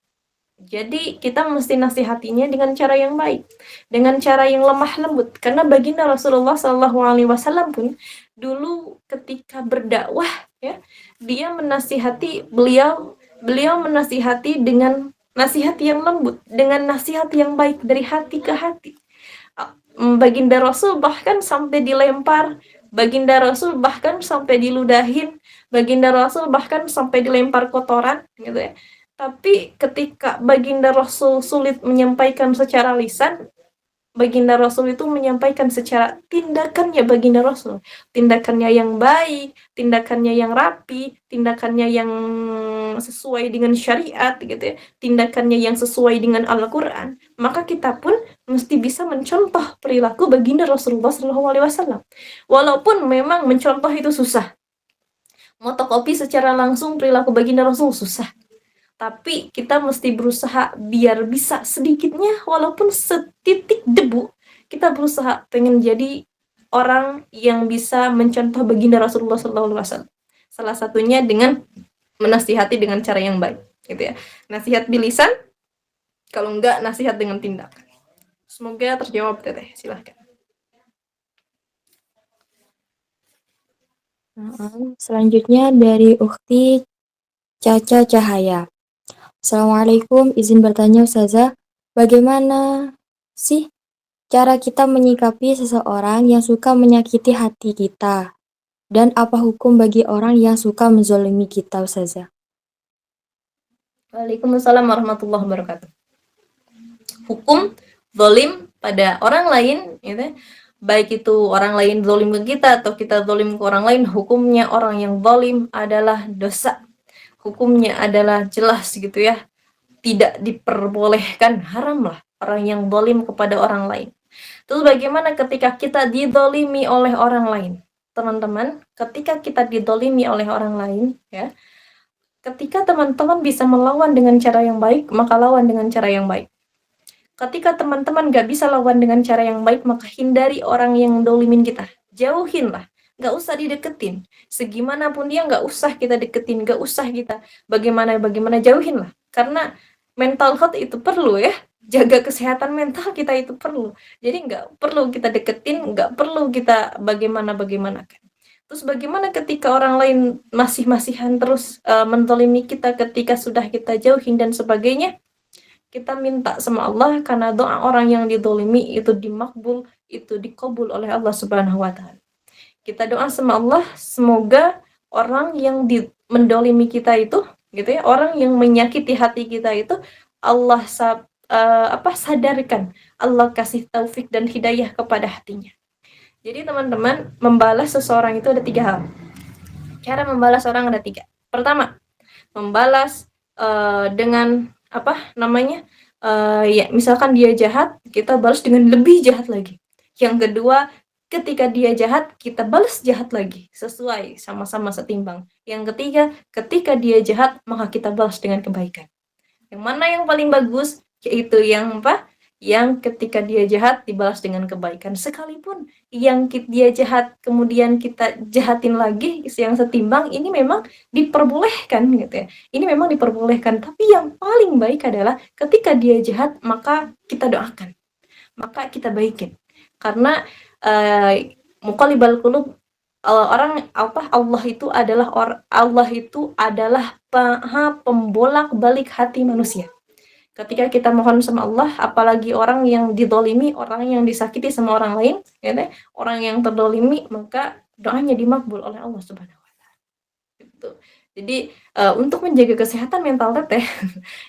Jadi kita mesti nasihatinya dengan cara yang baik, dengan cara yang lemah lembut. Karena baginda Rasulullah SAW pun dulu ketika berdakwah ya, dia menasihati beliau menasihati dengan nasihat yang lembut, dengan nasihat yang baik dari hati ke hati. Baginda Rasul bahkan sampai dilempar, Baginda Rasul bahkan sampai diludahin, Baginda Rasul bahkan sampai dilempar kotoran gitu ya. Tapi ketika Baginda Rasul sulit menyampaikan secara lisan, Baginda Rasul itu menyampaikan secara tindakannya Baginda Rasul. Tindakannya yang baik, tindakannya yang rapi, tindakannya yang sesuai dengan syariat gitu ya. Tindakannya yang sesuai dengan Al-Qur'an. Maka kita pun mesti bisa mencontoh perilaku Baginda Rasulullah SAW. Walaupun memang mencontoh itu susah. Motokopi secara langsung perilaku Baginda Rasul susah. Tapi kita mesti berusaha biar bisa sedikitnya, walaupun setitik debu, kita berusaha pengen jadi orang yang bisa mencontoh baginda Rasulullah SAW. Salah satunya dengan menasihati dengan cara yang baik, gitu ya. Nasihat bilisan, kalau enggak nasihat dengan tindakan. Semoga terjawab, Teteh. Silahkan. Selanjutnya dari Ukti Caca Cahaya. Assalamualaikum, izin bertanya Ustazah, bagaimana sih cara kita menyikapi seseorang yang suka menyakiti hati kita? Dan apa hukum bagi orang yang suka menzolimi kita, Ustazah? Waalaikumsalam warahmatullahi wabarakatuh. Hukum zalim pada orang lain, gitu, baik itu orang lain zalim ke kita atau kita zalim ke orang lain, hukumnya orang yang zalim adalah dosa. Hukumnya adalah jelas gitu ya, tidak diperbolehkan, haram lah orang yang zalim kepada orang lain. Terus bagaimana ketika kita dizalimi oleh orang lain? Teman-teman, ketika kita dizalimi oleh orang lain ya, ketika teman-teman bisa melawan dengan cara yang baik, maka lawan dengan cara yang baik. Ketika teman-teman gak bisa lawan dengan cara yang baik, maka hindari orang yang dolimin kita. Jauhin lah. Gak usah dideketin. Segimanapun dia gak usah kita deketin. Gak usah kita bagaimana jauhin lah. Karena mental health itu perlu ya. Jaga kesehatan mental kita itu perlu. Jadi gak perlu kita deketin, gak perlu kita bagaimana kan. Terus bagaimana ketika orang lain masih-masihan terus menzalimi kita ketika sudah kita jauhin dan sebagainya? Kita minta sama Allah karena doa orang yang dizalimi itu dimakbul, itu dikabul oleh Allah Subhanahu wa taala. Kita doa sama Allah semoga orang yang mendolimi kita itu gitu ya, orang yang menyakiti hati kita itu Allah sadarkan, Allah kasih taufik dan hidayah kepada hatinya. Jadi teman-teman, membalas seseorang itu ada 3 hal. Cara membalas orang ada 3. Pertama, membalas dengan ya misalkan dia jahat, kita balas dengan lebih jahat lagi. Yang kedua, ketika dia jahat, kita balas jahat lagi, sesuai, sama-sama setimbang. Yang ketiga, ketika dia jahat, maka kita balas dengan kebaikan. Yang mana yang paling bagus? Yaitu yang yang ketika dia jahat dibalas dengan kebaikan, sekalipun yang dia jahat kemudian kita jahatin lagi yang setimbang, ini memang diperbolehkan gitu ya. Ini memang diperbolehkan, tapi yang paling baik adalah ketika dia jahat maka kita doakan, maka kita baikin. Karena muqallibal qulub, Allah itu adalah pembolak-balik hati manusia. Ketika kita mohon sama Allah, apalagi orang yang didolimi, orang yang disakiti sama orang lain, ya, orang yang terdolimi, maka doanya dimakbul oleh Allah Subhanahu wa taala. Gitu. Jadi untuk menjaga kesehatan mental teteh,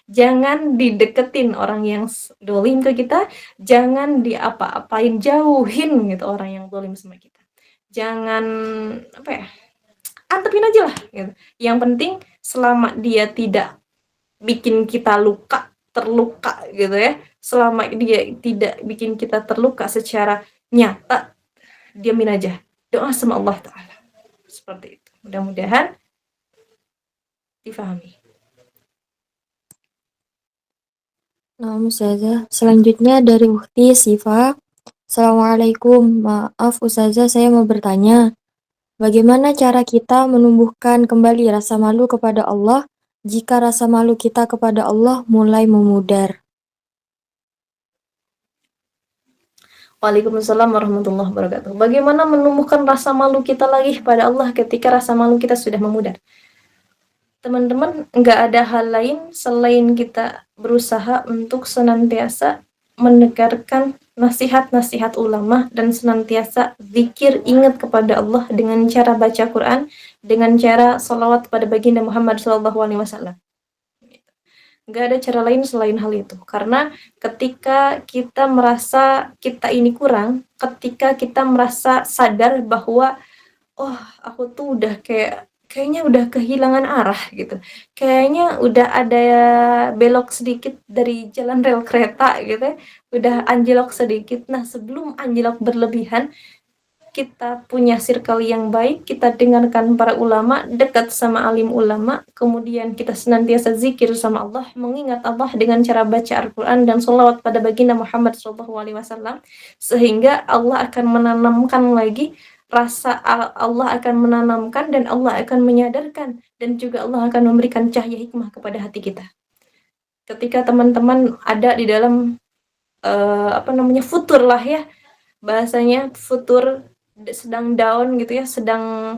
jangan dideketin orang yang dolim ke kita, jangan diapa-apain, jauhin gitu orang yang dolim sama kita. Jangan antepin aja lah gitu. Yang penting selama dia tidak bikin kita terluka gitu ya, selama dia tidak bikin kita terluka secara nyata, diamin aja, doa sama Allah Ta'ala, seperti itu. Mudah-mudahan difahami. Nah, Ustazah, selanjutnya dari Ukti Siva. Assalamualaikum, maaf Ustazah, saya mau bertanya, bagaimana cara kita menumbuhkan kembali rasa malu kepada Allah jika rasa malu kita kepada Allah mulai memudar? Waalaikumsalam warahmatullahi wabarakatuh. Bagaimana menumbuhkan rasa malu kita lagi kepada Allah ketika rasa malu kita sudah memudar? Teman-teman, nggak ada hal lain selain kita berusaha untuk senantiasa mendengarkan nasihat-nasihat ulama dan senantiasa zikir, ingat kepada Allah dengan cara baca Quran, dengan cara sholawat pada baginda Muhammad SAW. Nggak ada cara lain selain hal itu. Karena ketika kita merasa kita ini kurang, ketika kita merasa sadar bahwa oh aku tuh udah kayaknya udah kehilangan arah gitu, kayaknya udah ada belok sedikit dari jalan rel kereta gitu ya, udah anjlok sedikit. Nah sebelum anjlok berlebihan, kita punya circle yang baik, kita dengarkan para ulama, dekat sama alim ulama, kemudian kita senantiasa zikir sama Allah, mengingat Allah dengan cara baca Al-Quran dan sholawat pada baginda Muhammad SAW, sehingga Allah akan menanamkan lagi rasa, Allah akan menanamkan dan Allah akan menyadarkan, dan juga Allah akan memberikan cahaya hikmah kepada hati kita. Ketika teman-teman ada di dalam futur lah ya, bahasanya futur, sedang down gitu ya, sedang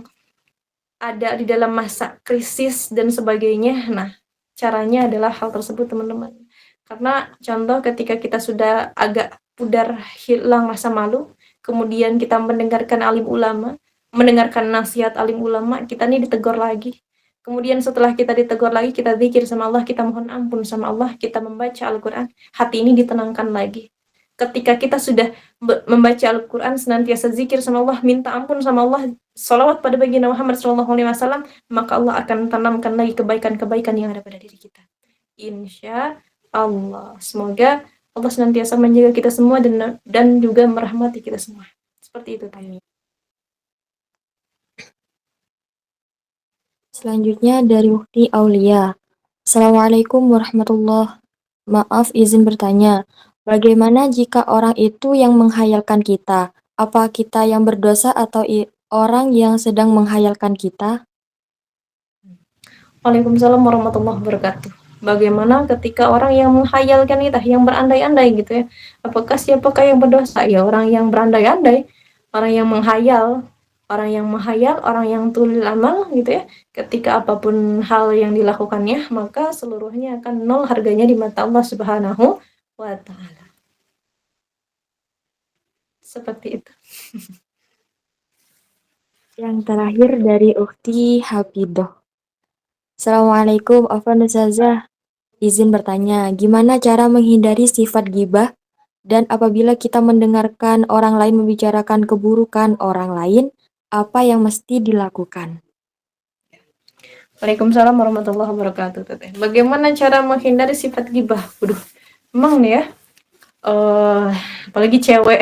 ada di dalam masa krisis dan sebagainya. Nah, caranya adalah hal tersebut teman-teman. Karena contoh ketika kita sudah agak pudar, hilang rasa malu, kemudian kita mendengarkan alim ulama, mendengarkan nasihat alim ulama, kita nih ditegur lagi. Kemudian setelah kita ditegur lagi, kita zikir sama Allah, kita mohon ampun sama Allah, kita membaca Al-Quran, hati ini ditenangkan lagi. Ketika kita sudah membaca Al-Quran, senantiasa zikir sama Allah, minta ampun sama Allah, sholawat pada baginda Muhammad SAW, maka Allah akan tanamkan lagi kebaikan-kebaikan yang ada pada diri kita. Insya Allah. Semoga Allah senantiasa menjaga kita semua dan juga merahmati kita semua. Seperti itu tanya. Selanjutnya dari Ukti Aulia. Assalamualaikum warahmatullahi. Maaf izin bertanya, bagaimana jika orang itu yang menghayalkan kita? Apa kita yang berdosa atau orang yang sedang menghayalkan kita? Waalaikumsalam warahmatullahi wabarakatuh. Bagaimana ketika orang yang menghayalkan kita, yang berandai-andai gitu ya? Apakah siapakah yang berdosa? Ya orang yang berandai-andai, orang yang menghayal, orang yang menghayal, orang yang tulil amal gitu ya. Ketika apapun hal yang dilakukannya, maka seluruhnya akan nol harganya di mata Allah Subhanahu wa taala. Seperti itu. Yang terakhir dari Ukti Hafidoh. Assalamualaikum, Afwan Ustazah. Izin bertanya, gimana cara menghindari sifat ghibah dan apabila kita mendengarkan orang lain membicarakan keburukan orang lain, apa yang mesti dilakukan? Waalaikumsalam warahmatullahi wabarakatuh. Teteh. Bagaimana cara menghindari sifat ghibah? Waduh, emang nih ya, apalagi cewek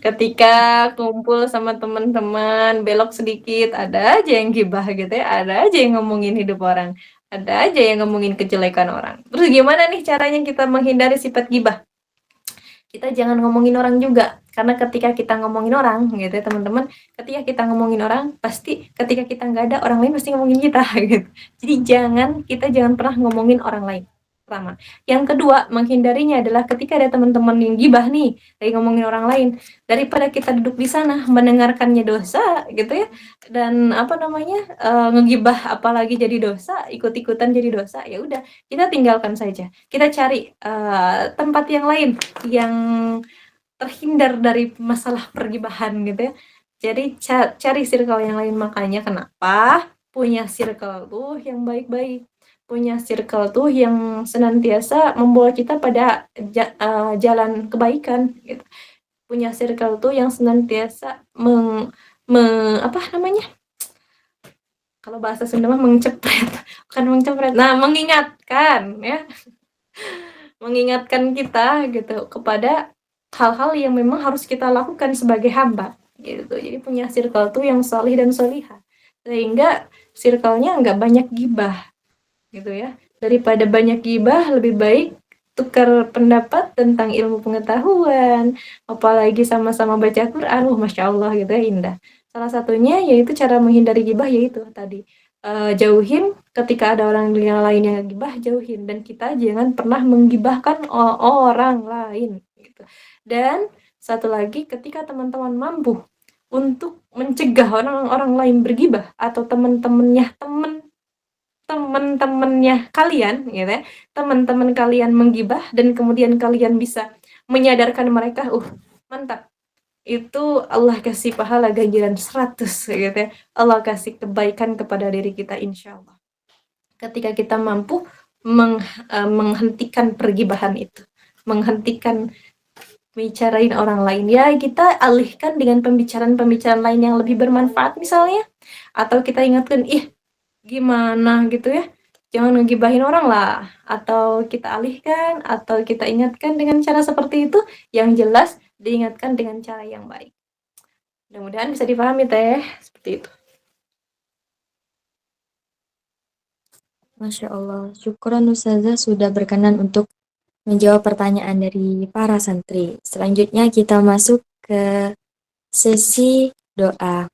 ketika kumpul sama teman-teman belok sedikit ada aja yang gibah gitu ya, ada aja yang ngomongin hidup orang, ada aja yang ngomongin kejelekan orang. Terus gimana nih caranya kita menghindari sifat gibah? Kita jangan ngomongin orang juga, karena ketika kita ngomongin orang gitu ya teman-teman, ketika kita ngomongin orang pasti ketika kita nggak ada orang lain pasti ngomongin kita gitu. Jadi kita jangan pernah ngomongin orang lain, pertama. Yang kedua, menghindarinya adalah ketika ada teman-teman yang gibah nih lagi ngomongin orang lain, daripada kita duduk di sana mendengarkannya dosa gitu ya, dan apa namanya, ngegibah apalagi jadi dosa, ikut-ikutan jadi dosa, ya udah kita tinggalkan saja, kita cari tempat yang lain yang terhindar dari masalah pergibahan gitu ya. Jadi cari circle yang lain. Makanya kenapa punya circle tuh yang baik-baik, punya circle tuh yang senantiasa membawa kita pada jalan kebaikan gitu. Punya circle tuh yang senantiasa apa namanya, kalau bahasa Sunda mah mencepret, bukan mencepret, nah mengingatkan ya, mengingatkan kita gitu kepada hal-hal yang memang harus kita lakukan sebagai hamba gitu. Jadi punya circle tuh yang solih dan solihah, sehingga circle-nya nggak banyak gibah gitu ya. Daripada banyak gibah, lebih baik tukar pendapat tentang ilmu pengetahuan, apalagi sama-sama baca Quran, masya Allah gitu ya, indah. Salah satunya yaitu cara menghindari gibah, yaitu tadi jauhin ketika ada orang lain yang gibah, jauhin, dan kita jangan pernah menggibahkan orang lain gitu. Dan satu lagi, ketika teman-teman mampu untuk mencegah orang-orang lain bergibah atau teman-temannya kalian gitu ya, teman-teman kalian menggibah dan kemudian kalian bisa menyadarkan mereka, mantap, itu Allah kasih pahala ganjaran 100 gitu ya. Allah kasih kebaikan kepada diri kita insya Allah. Ketika kita mampu menghentikan pergibahan itu, menghentikan bicarain orang lain, ya kita alihkan dengan pembicaraan-pembicaraan lain yang lebih bermanfaat misalnya, atau kita ingatkan, gimana gitu ya, jangan ngegibahin orang lah, atau kita alihkan atau kita ingatkan dengan cara seperti itu, yang jelas diingatkan dengan cara yang baik. Mudah-mudahan bisa dipahami teh, seperti itu. Masya Allah, syukuran Ustazah sudah berkenan untuk menjawab pertanyaan dari para santri. Selanjutnya kita masuk ke sesi doa.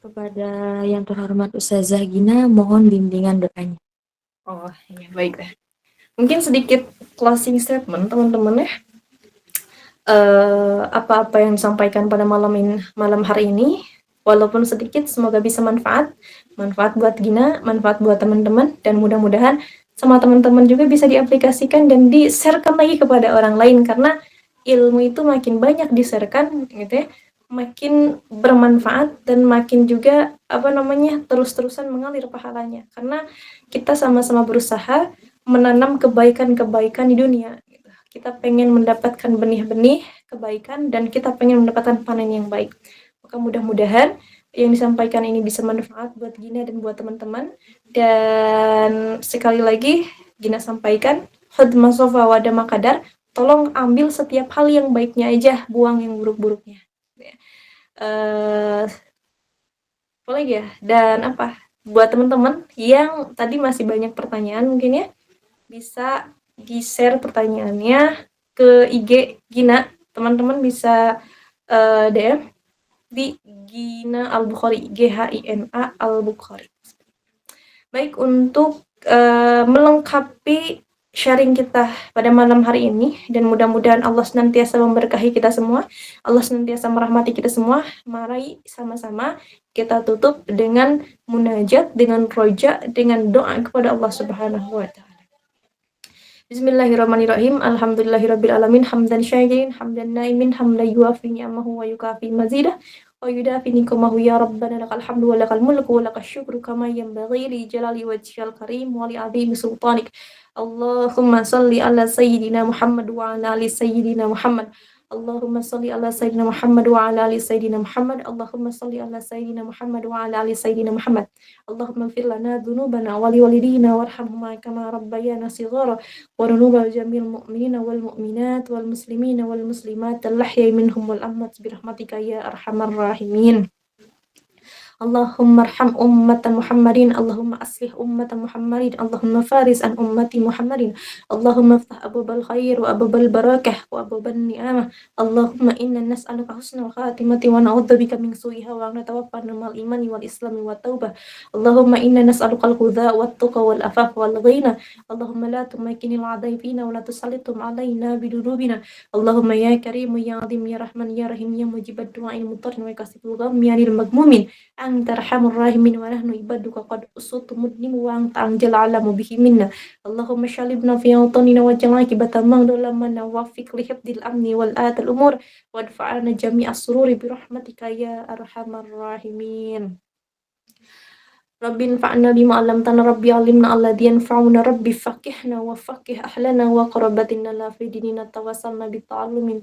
Kepada yang terhormat Ustazah Gina, mohon bimbingan doanya. Oh iya, baik deh. Mungkin sedikit closing statement teman-teman ya. Apa-apa yang disampaikan pada malam hari ini, walaupun sedikit, semoga bisa manfaat buat Gina, manfaat buat teman-teman, dan mudah-mudahan sama teman-teman juga bisa diaplikasikan dan di-sharekan lagi kepada orang lain, karena ilmu itu makin banyak di-sharekan gitu ya, makin bermanfaat dan makin juga terus-terusan mengalir pahalanya, karena kita sama-sama berusaha menanam kebaikan-kebaikan di dunia. Kita pengen mendapatkan benih-benih kebaikan dan kita pengen mendapatkan panen yang baik. Maka mudah-mudahan yang disampaikan ini bisa manfaat buat Gina dan buat teman-teman. Dan sekali lagi Gina sampaikan, khudma sofa wadama kadar, tolong ambil setiap hal yang baiknya aja, buang yang buruk-buruknya. Apa lagi ya? Dan buat teman-teman yang tadi masih banyak pertanyaan mungkin ya, bisa di-share pertanyaannya ke IG Gina. Teman-teman bisa DM di Gina Al-Bukhari, Gina Al-Bukhari. Baik, untuk melengkapi sharing kita pada malam hari ini, dan mudah-mudahan Allah senantiasa memberkahi kita semua, Allah senantiasa merahmati kita semua. Mari sama-sama kita tutup dengan munajat, dengan roja, dengan doa kepada Allah Subhanahu wa taala. Bismillahirrahmanirrahim. Alhamdulillahirabbil alamin, hamdan syakirin, hamdan naimin, hamdan yuafi ni'amahu wa yukafi mazidah. Wa yudafi ni'amahu ya rabbana lakal hamdu wa lakal mulku wa lakal syukru kama yanbaghi li jalali wajhikal karim wa li 'azimi sultanik. Allahumma salli ala sayyidina Muhammad wa ala ali sayyidina Muhammad. Allahumma salli ala sayyidina Muhammad wa ala ali sayyidina Muhammad. Allahumma salli ala sayyidina Muhammad wa ala ali sayyidina Muhammad. Allahumma ighfir lana dhunubana wa liwalidina warhamhuma kama rabbayana shighara wa dhunuba jamil mu'minina wal mu'minat wal muslimina wal muslimat al-ahya'i minhum wal amwat birahmatika ya arhamar rahimin. Allahumma arham ummata Muhammadin, Allahumma aslih ummata Muhammadin, Allahumma faris an ummati Muhammadin, Allahumma iftah abwabal khair wa abwabal barakah wa abwabal ni'amah. Allahumma inna nas'aluka husnal khatimati wa na'udzubika min su'iha wa natawaffana mal imani wal islami wa taubah. Allahumma inna nas'aluka al-huda wat tuqa wal afaf wal ghina. Allahumma la tumakkinil adai fina wa la tusallitum alaina bidurubina. Allahumma ya karimu ya azim ya rahman ya rahim ya mujibad du'ail mutarrin wa kasibul ghammi anil magmumin. Anta arhamur rahimin wa nahnu ibaduka qad usutu mudnimu wa anta anjal alamu bihi minna. Allahumma shalibna fi awtanina wa jama'aki batamang dolamana wa fiq li hifdil amni wal atal umur wa dfa'ana jami'a sururi birahmatika ya arhamar rahimin. Rabbi anfa'na bima 'allamtana, Rabbi 'allimna alladhi yanfa'una, Rabbi faqihna wa faqih ahlana wa qarabatina la fi dinina tawassalna bita'allumin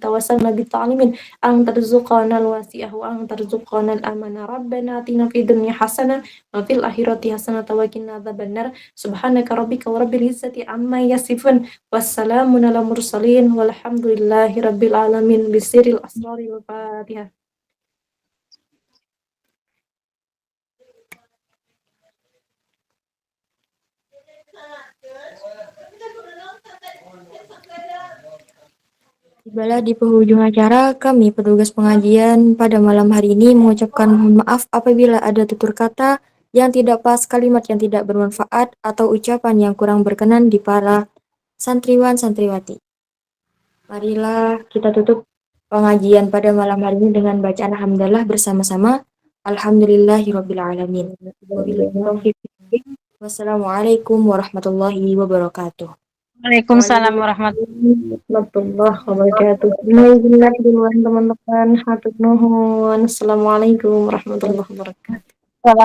anta rizqana al-wasi'ah wa anta rizqana al-amana. Rabbana atina fid dunya hasanah wa fil akhirati hasanah wa qina adzabannar. Subhanaka rabbika wa rabbil izzati amma yasifun wassalamun ala mursalin walhamdulillahi rabbil alamin bisirril asraril Fatihah. Tibalah di penghujung acara, kami petugas pengajian pada malam hari ini mengucapkan mohon maaf apabila ada tutur kata yang tidak pas, kalimat yang tidak bermanfaat, atau ucapan yang kurang berkenan di para santriwan santriwati. Marilah kita tutup pengajian pada malam hari ini dengan bacaan alhamdulillah bersama-sama. Alhamdulillahirabbil alamin. Wabillahi taufiq. Wassalamualaikum warahmatullahi wabarakatuh. Waalaikumsalam warahmatullahi wabarakatuh. Alhamdulillah teman-teman, hatur nuhun. Assalamualaikum warahmatullahi wabarakatuh. wabarakatuh.